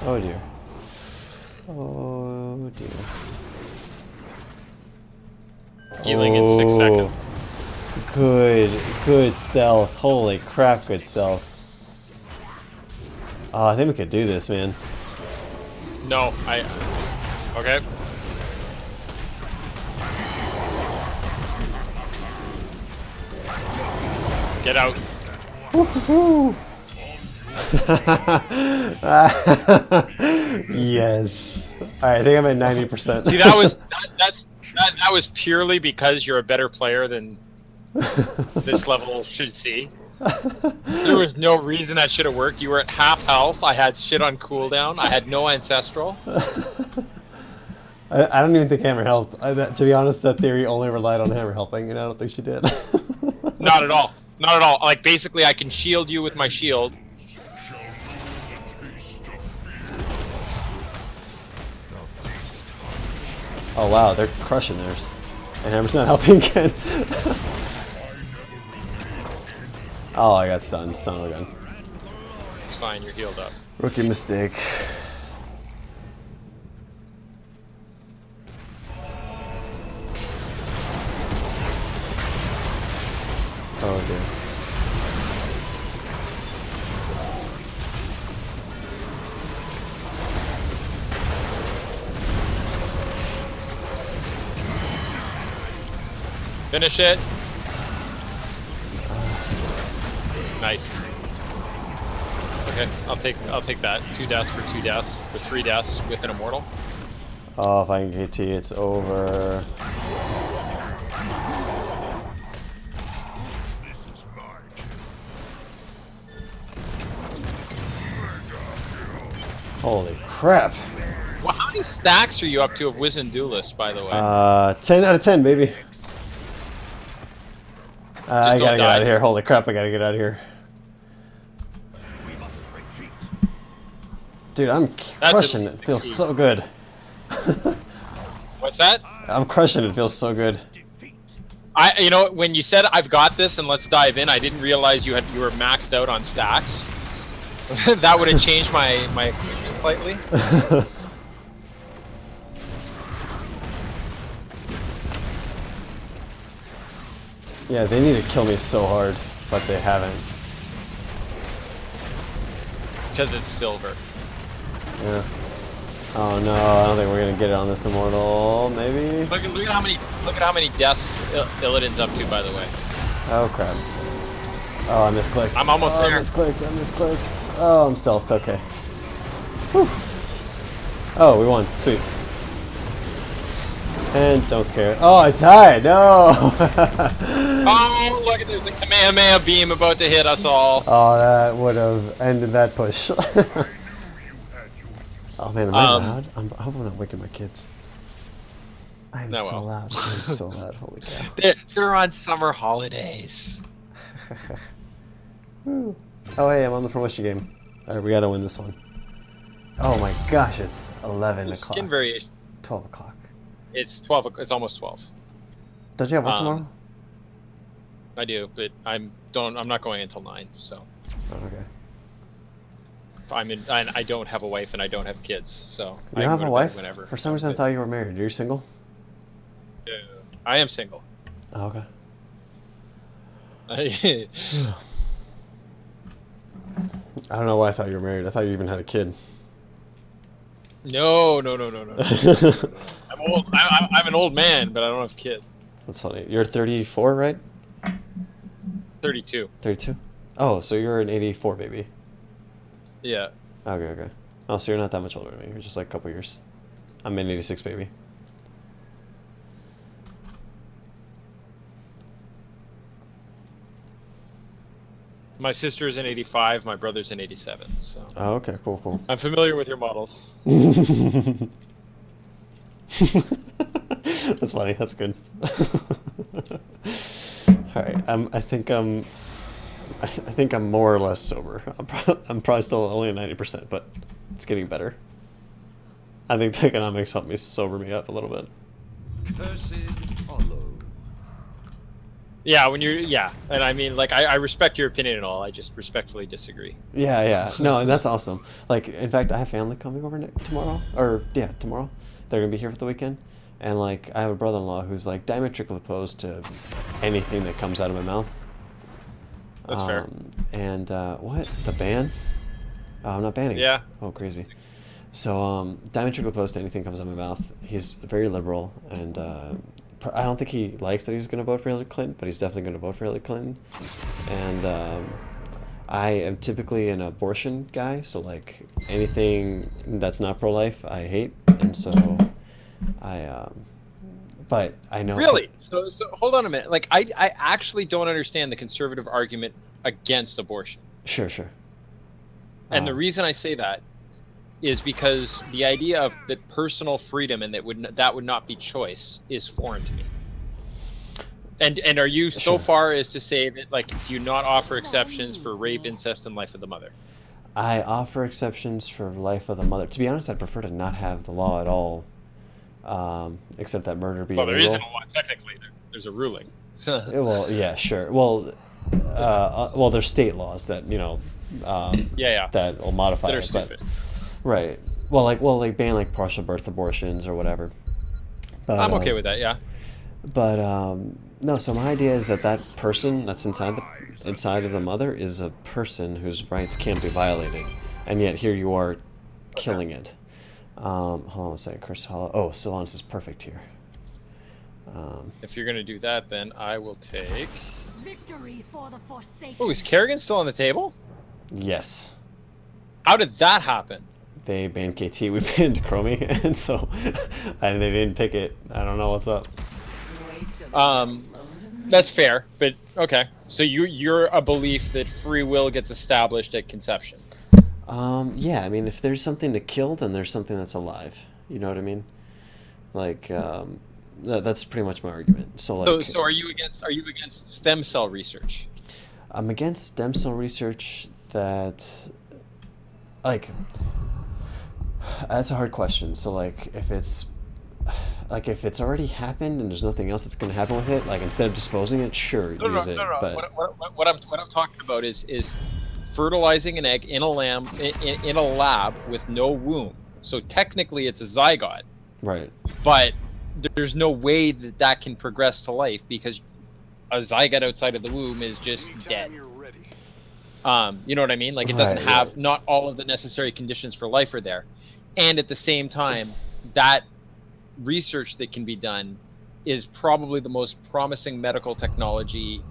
Oh dear. Oh dear. Healing in 6 seconds. Good stealth. Holy crap, good stealth. Oh, I think we could do this, man. No, okay. Get out. Yes. Alright, I think I'm at 90%. See, that was purely because you're a better player than this level should see. There was no reason that should have worked. You were at half health. I had shit on cooldown. I had no ancestral. I don't even think Hammer helped. To be honest, that theory only relied on Hammer helping, and I don't think she did. Not at all. Not at all. Like, basically, I can shield you with my shield. Oh wow, they're crushing theirs. And Hammer's not helping again. Oh, I got stunned. Son of a gun. It's fine, you're healed up. Rookie mistake. Oh dear. Finish it. Nice. Okay, I'll take that. 2 deaths for 2 deaths, for 3 deaths with an immortal. Oh, if I can KT, it's over. Holy crap. Well, how many stacks are you up to of Wizened Duelist, by the way? 10 out of 10, baby. I gotta don't get out die. of here. Holy crap, I gotta get out of here. Dude, I'm crushing it. Feels so good. What's that? I'm crushing it. Feels so good. You know, when you said I've got this and let's dive in, I didn't realize you were maxed out on stacks. That would have changed my equation slightly. Yeah, they need to kill me so hard, but they haven't. Because it's silver. Yeah. Oh no, I don't think we're gonna get it on this immortal. Maybe. Look at how many deaths Illidan's up to, by the way. Oh crap. Oh, I misclicked. I'm almost there. I misclicked. Oh, I'm stealthed. Okay. Whew. Oh, we won. Sweet. And don't care. Oh, I died. No. Oh, look at this! The Kamehameha beam about to hit us all. Oh, that would have ended that push. Oh man, am I loud? I hope I'm not waking my kids. I am so loud. I am so loud. Holy cow. They're on summer holidays. Oh hey, I'm on the promotion game. Alright, we gotta win this one. Oh my gosh, it's 11 o'clock. Skin variation. 12 o'clock. It's 12. It's almost 12. Don't you have work tomorrow? I do, but I'm not going until 9. So. Oh, okay. I don't have a wife and I don't have kids, so. You don't have a wife? Whenever. For some reason I thought you were married. Are you single? I am single. Oh, okay. I don't know why I thought you were married. I thought you even had a kid. No. I'm old. I'm an old man, but I don't have kids. That's funny. You're 34, right? 32. 32? Oh, so you're an 84 baby. Yeah. Okay. Oh, so you're not that much older than me. You're just like a couple years. I'm an 86 baby. My sister's in '85. My brother's in '87. So Oh, okay, cool. I'm familiar with your models. That's funny. That's good. All right. I think I'm more or less sober. I'm probably still only at 90%, but it's getting better. I think the economics helped me sober me up a little bit. Cursed hollow. Yeah, and I mean, like, I respect your opinion and all. I just respectfully disagree. Yeah. No, and that's awesome. Like, in fact, I have family coming over tomorrow. Tomorrow. They're gonna be here for the weekend, and like, I have a brother-in-law who's like diametrically opposed to anything that comes out of my mouth. That's fair. And what? The ban? I'm not banning. Yeah. Oh, crazy. So, diametrically opposed to anything that comes out of my mouth. He's very liberal, and I don't think he likes that he's going to vote for Hillary Clinton, but he's definitely going to vote for Hillary Clinton. And I am typically an abortion guy, so like anything that's not pro-life, I hate, and so but I know. Really? So hold on a minute. Like, I actually don't understand the conservative argument against abortion. Sure. And the reason I say that is because the idea of that personal freedom and that would not be choice is foreign to me. And are you so far as to say that, like, do you not offer exceptions for rape, incest, and life of the mother? I offer exceptions for life of the mother. To be honest, I'd prefer to not have the law at all, except that murder be illegal. Well, there isn't a law technically. There's a ruling. Well, yeah, sure. Well, there's state laws that that will modify that are it, stupid. Right. Well, ban like partial birth abortions or whatever. But, I'm okay with that. Yeah. But no. So my idea is that person that's inside of the mother is a person whose rights can't be violated, and yet here you are, killing it. Hold on a second, Chris Hollow. Oh, Sylvanas is perfect here. If you're gonna do that, then I will take. Victory for the Forsaken. Oh, is Kerrigan still on the table? Yes. How did that happen? They banned KT, we banned Chromie, and so and they didn't pick it. I don't know what's up. That's fair, but okay. So you're a belief that free will gets established at conception. Yeah, I mean, if there's something to kill, then there's something that's alive. You know what I mean? Like, that's pretty much my argument. So like, so are you against stem cell research? I'm against stem cell research that, like, that's a hard question. So like, if it's already happened and there's nothing else that's going to happen with it, like instead of disposing it, sure, use it. No. But What I'm talking about is fertilizing an egg in a lab with no womb. So technically, it's a zygote. Right. But there's no way that can progress to life because a zygote outside of the womb is just dead. You know what I mean? Like, it doesn't have not all of the necessary conditions for life are there. And at the same time, that research that can be done is probably the most promising medical technology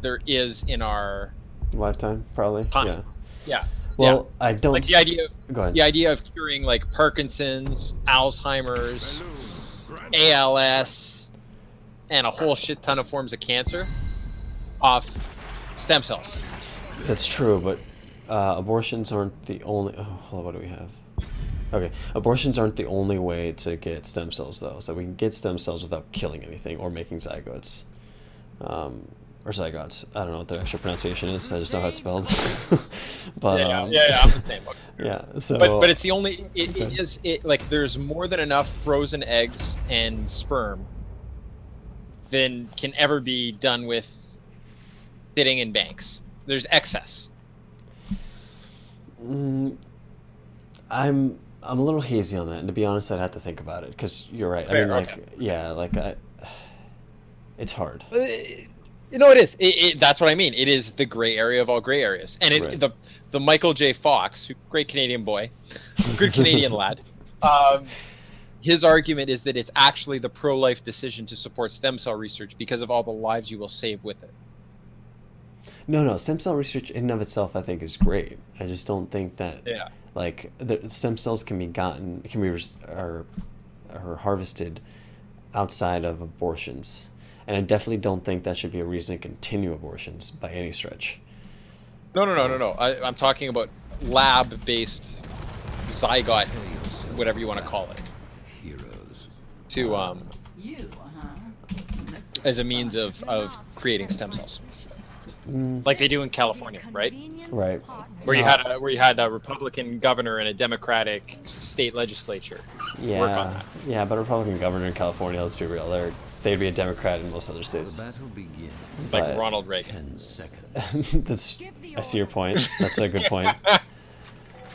there is in our lifetime, probably. time. Yeah. Well, I don't. Like the idea. Go ahead. The idea of curing like Parkinson's, Alzheimer's, ALS, and a whole shit ton of forms of cancer off stem cells. That's true, but abortions aren't the only. Oh, hold on, what do we have? Okay, abortions aren't the only way to get stem cells, though. So we can get stem cells without killing anything or making zygotes. Or zygotes. I don't know what the actual pronunciation is. I just know how it's spelled. But yeah, I'm the same. Yeah. So. But it's the only. It like there's more than enough frozen eggs and sperm than can ever be done with sitting in banks. There's excess. I'm a little hazy on that, and to be honest, I'd have to think about it because you're right. Fair, I mean, like, okay. yeah, like it's hard. You know, it is. That's what I mean. It is the gray area of all gray areas, and Right. the Michael J. Fox, great Canadian boy, good Canadian lad. His argument is that it's actually the pro-life decision to support stem cell research because of all the lives you will save with it. No, stem cell research in and of itself, I think, is great. I just don't think that like the stem cells can be or harvested outside of abortions. and I definitely don't think that should be a reason to continue abortions by any stretch. No. I'm talking about lab-based zygote, whatever you want to call it, Heroes. to You, Mr. as a means of creating stem cells, like they do in California, right? Right. Where you had a Republican governor and a Democratic state legislature work on that. Yeah, but a Republican governor in California, let's be real, they'd be a Democrat in most other states. The battle begins. Like But- Ronald Reagan. 10 seconds. I see your point. That's a good point.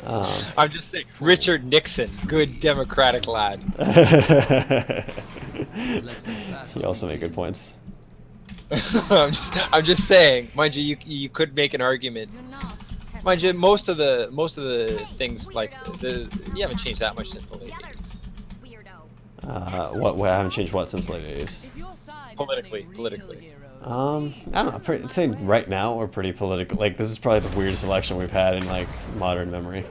I'm just saying, Richard Nixon, good Democratic lad. You also make good points. I'm just saying, mind you could make an argument. Do not test Mind you, most of the things like you haven't changed that much since the late 80s. weirdo. What I haven't changed what since the late 80s. If your side has Politically- any real politically. heroes, I don't know. I'd say right now we're pretty political. Like this is probably the weirdest election we've had in like modern memory.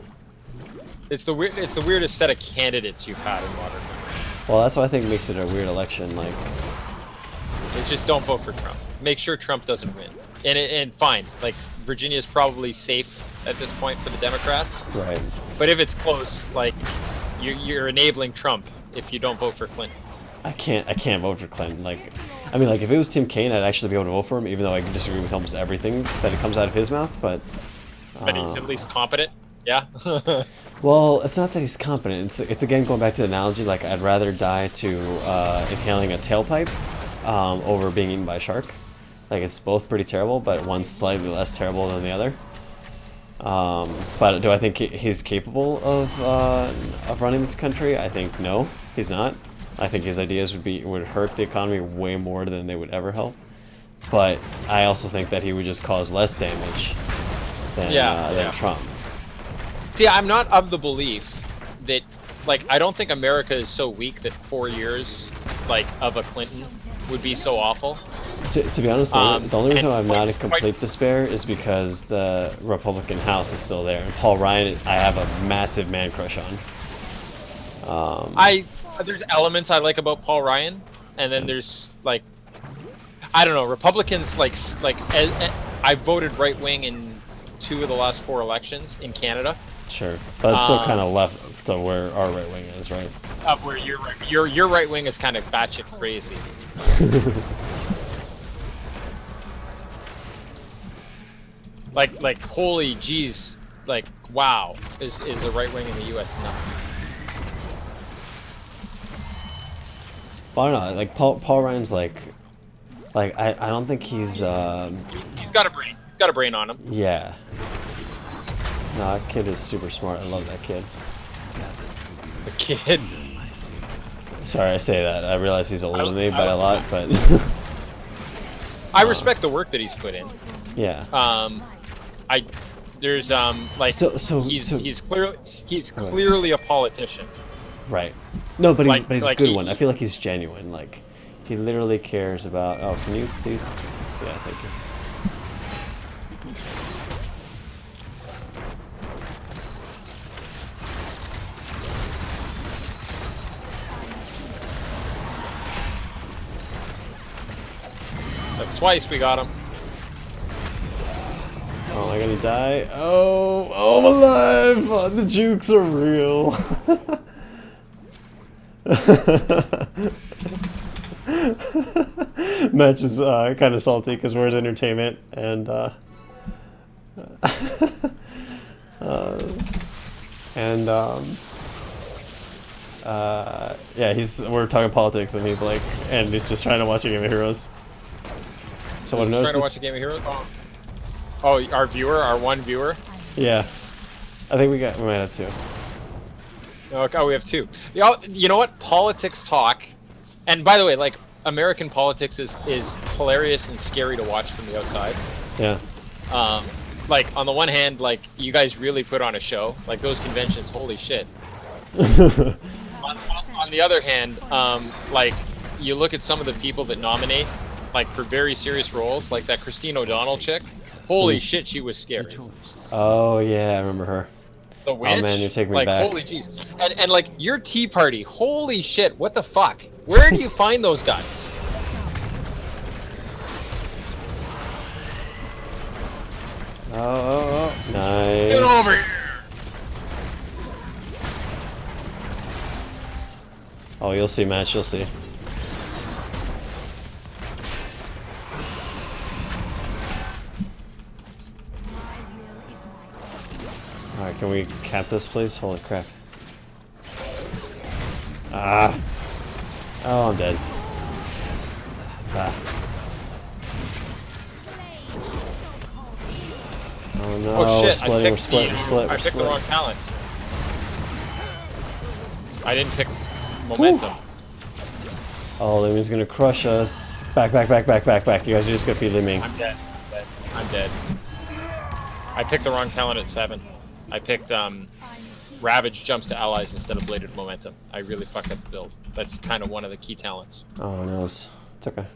It's the weirdest set of candidates you've had in modern memory. Well, that's what I think makes it a weird election. Like, It's just don't vote for Trump. Make sure Trump doesn't win. And fine, like Virginia's probably safe at this point for the Democrats. right? But if it's close, like you're enabling Trump if you don't vote for Clinton. I can't vote for Clinton. Like, I mean, like if it was Tim Kaine, I'd actually be able to vote for him, even though I disagree with almost everything that comes out of his mouth. But But he's at least competent. Yeah. well, it's not that he's competent. It's again going back to the analogy. Like, I'd rather die to inhaling a tailpipe over being eaten by a shark. Like, it's both pretty terrible, but one's slightly less terrible than the other. But do I think he's capable of running this country? I think no, he's not. I think his ideas would hurt the economy way more than they would ever help. But I also think that he would just cause less damage than Trump. See, I'm not of the belief that, like, I don't think America is so weak that 4 years, like, of a Clinton would be so awful. To be honest, the only reason I'm not in quite- complete despair is because the Republican House is still there, and Paul Ryan, I have a massive man crush on. There's elements I like about Paul Ryan, and then there's, like, I don't know, Republicans, I voted right wing in 2 of the last 4 elections in Canada. Sure, but it's still kind of left to where our right wing is, right? Of where your right wing is kind of batshit crazy. like holy jeez, like wow, is the right wing in the U.S. nuts? Well, I don't know. Like Paul Ryan's like I don't think he's He's got a brain. He's got a brain on him. yeah. No, that kid is super smart. I love that kid. The kid. Sorry, I say that. I realize he's older than me by a lot, but I respect the work that he's put in. yeah. There's like So he's clearly a politician. right. No, but he's Like a good he- one. I feel like he's genuine. Like he literally cares about. Oh, can you please? Yeah, thank you. That's twice we got him. Oh, am I gonna die? Oh, I'm alive! Oh, the jukes are real. Match is kind of salty because we're his entertainment, and yeah, we're talking politics, and he's like, and he's just trying to watch a Game of Heroes. Someone Trying noticed to watch this? the Game of Heroes. Oh, our one viewer. Yeah, I think we might have 2. Okay, we have 2. You know what? Politics talk. And by the way, like American politics is hilarious and scary to watch from the outside. Yeah. Like on the one hand, like you guys really put on a show. Like those conventions, holy shit. On the other hand, like you look at some of the people that nominate, like for very serious roles, like that Christine O'Donnell chick. Holy shit, she was scary. Oh yeah, I remember her. The witch. Oh man, you're taking me like, back. Holy jeez. And like your Tea Party, holy shit, what the fuck? Where do you find those guys? Oh, nice. Get over here! Oh, you'll see, Match. You'll see. Alright, can we cap this, please? Holy crap. Ah. Oh, I'm dead. Ah. Oh no, Oh we're shit, splitting, we're split, we're split, I we're picked the split. wrong talent. I didn't pick momentum. Oh, Lumi's gonna crush us. Back, back, back, back, back, back. You guys are just gonna feed Luming. I'm dead. I'm dead. I picked the wrong talent at 7. I picked Ravage jumps to allies instead of bladed momentum. I really fucked up the build. That's kind of one of the key talents. Oh no, it's okay.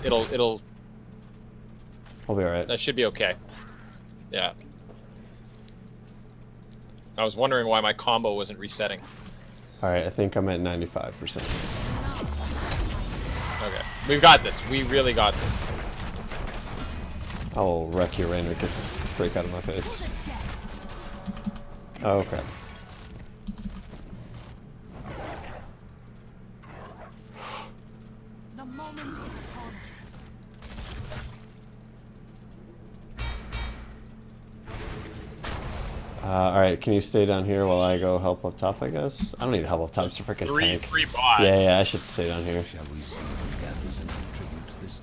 It'll We'll be alright. that should be okay. Yeah. I was wondering why my combo wasn't resetting. Alright, I think I'm at 95%. Okay. We've got this. We really got this. I will wreck your random get the freak out of my face. Oh crap. The moment is upon us. Alright, can you stay down here while I go help up top, I guess? I don't need help up top, it's a freaking tank. Three bot. Yeah, I should stay down here. Shall we see who gathers enough tribute this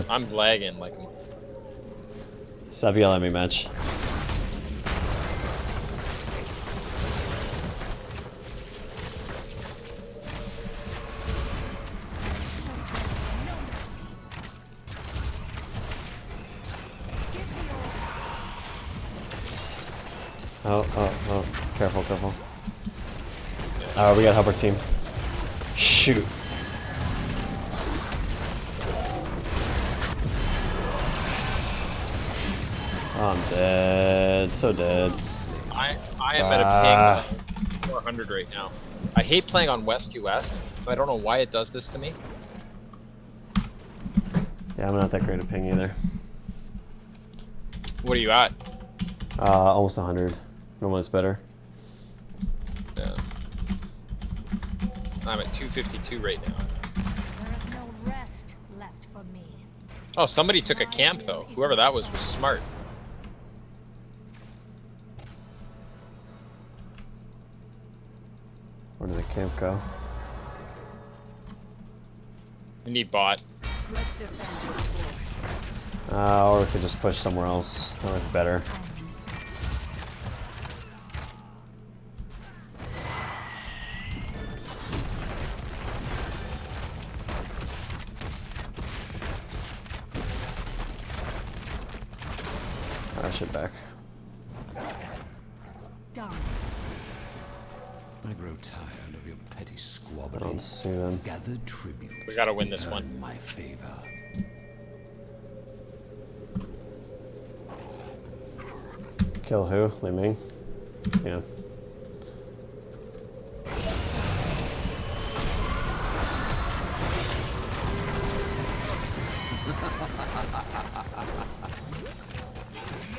time? I'm lagging like. Stop yelling at me, Match. Oh, careful, careful. We gotta help our team. Shoot. Oh, I'm dead. So dead. I am at a ping of 400 right now. I hate playing on West US. I don't know why it does this to me. Yeah, I'm not that great at ping either. What are you at? Almost 100. Normally it's better. Yeah. I'm at 252 right now. There is no rest left for me. Oh, somebody took a camp though. Whoever that was smart. Where did the camp go? We need bot. Let's defend this floor. Or we could just push somewhere else. That would be better. I should back. Done. I grow tired of your petty I squabbling. don't see them. Gather tribute. We gotta win this Earn one. my favor. Kill who? Li Ming? Yeah.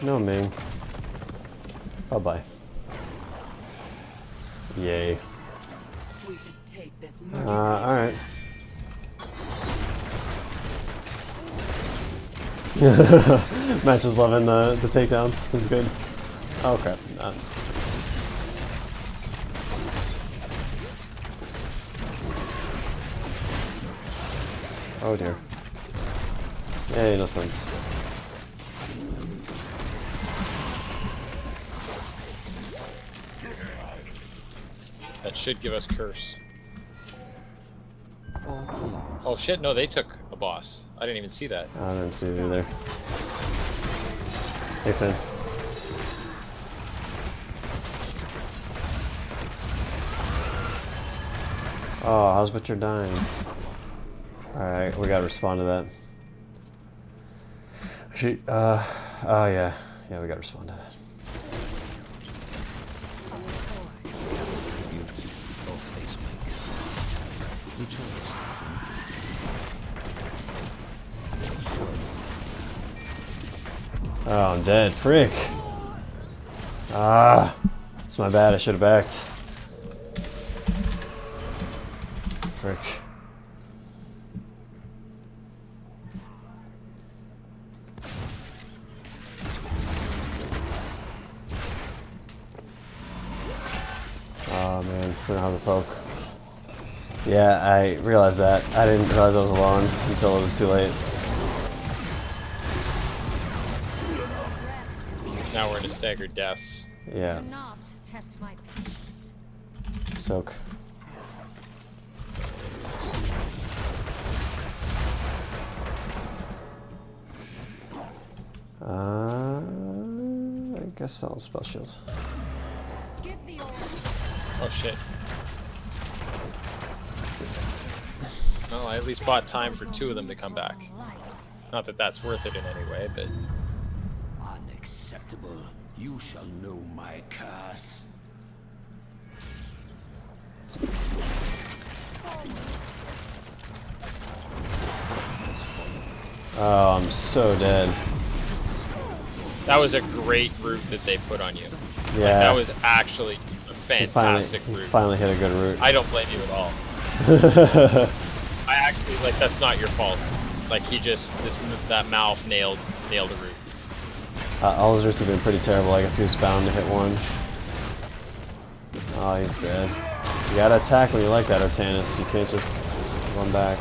No, Ming. Bye-bye. Yay. We should take this Alright. Match is loving the takedowns. It's good. Oh crap. Oh dear. Hey, no sense. That should give us curse. Oh shit, no, they took a boss. I didn't even see that. I didn't see it either. Thanks, man. Oh, how's Butcher dying? Alright, we gotta respond to that. Oh yeah. Yeah, we gotta respond to that. Tribute or face maker. Which one is the same? Oh, I'm dead. Frick. Ah. It's my bad. I should have backed. Frick. Oh man, we don't have a poke. Yeah, I realized that. I didn't realize I was alone until it was too late. Now we're in a staggered deaths. Yeah. Do not test my patience. Soak. I guess I'll spell shield. Give the order. Oh shit. Well, I at least bought time for 2 of them to come back. Not that that's worth it in any way, but... Unacceptable. You shall know my curse. Oh, I'm so dead. That was a great route that they put on you. Yeah. Like, that was actually a fantastic He route. finally hit a good route. I don't blame you at all. I actually, like, that's not your fault. Like, he just, that mouth nailed a route. All his routes have been pretty terrible. I guess he was bound to hit one. Oh, he's dead. You gotta attack when you like that, Artanis. You can't just run back.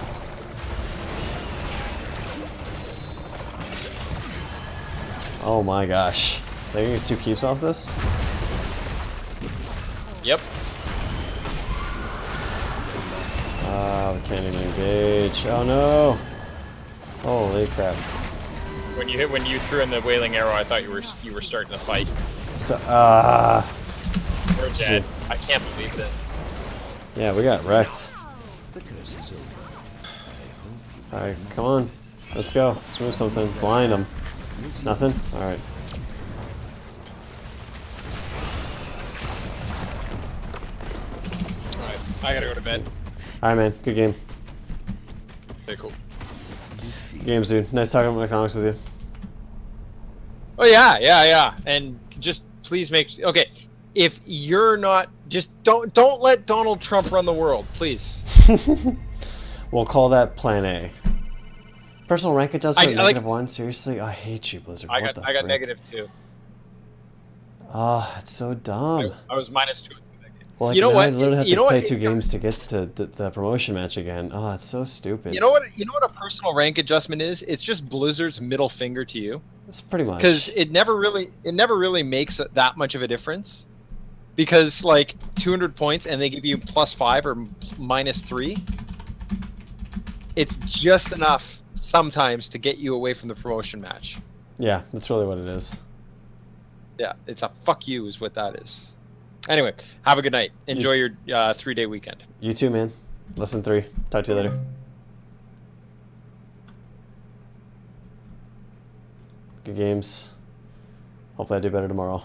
Oh my gosh. They can get 2 keeps off this? Yep. We can't even engage. Oh no! Holy crap. When you threw in the wailing arrow, I thought you were starting to fight. So, We're dead. I can't believe it. yeah, we got wrecked. The curse is over. Alright, come on. Let's go. Let's move something. Blind them. Nothing? Alright. Alright, I gotta go to bed. Alright, man. Good game. Okay, cool. Good games, dude. Nice talking about economics with you. Oh yeah. And just please okay. If you're not, just don't let Donald Trump run the world, please. We'll call that Plan A. Personal rank adjustment -1. Seriously, I hate you, Blizzard. I What got the frick? -2. Oh, it's so dumb. I was -2. Well, like, You know now what? I literally have You to know play what? 2 games to get to the promotion match again. Oh, it's so stupid. You know what a personal rank adjustment is? It's just Blizzard's middle finger to you. It's pretty much. Because it never really makes that much of a difference. Because like 200 points and they give you +5 or -3, it's just enough sometimes to get you away from the promotion match. Yeah, that's really what it is. Yeah, it's a fuck you is what that is. Anyway, have a good night. Enjoy your 3-day weekend. You too, man. Lesson 3. Talk to you later. Good games. Hopefully I do better tomorrow.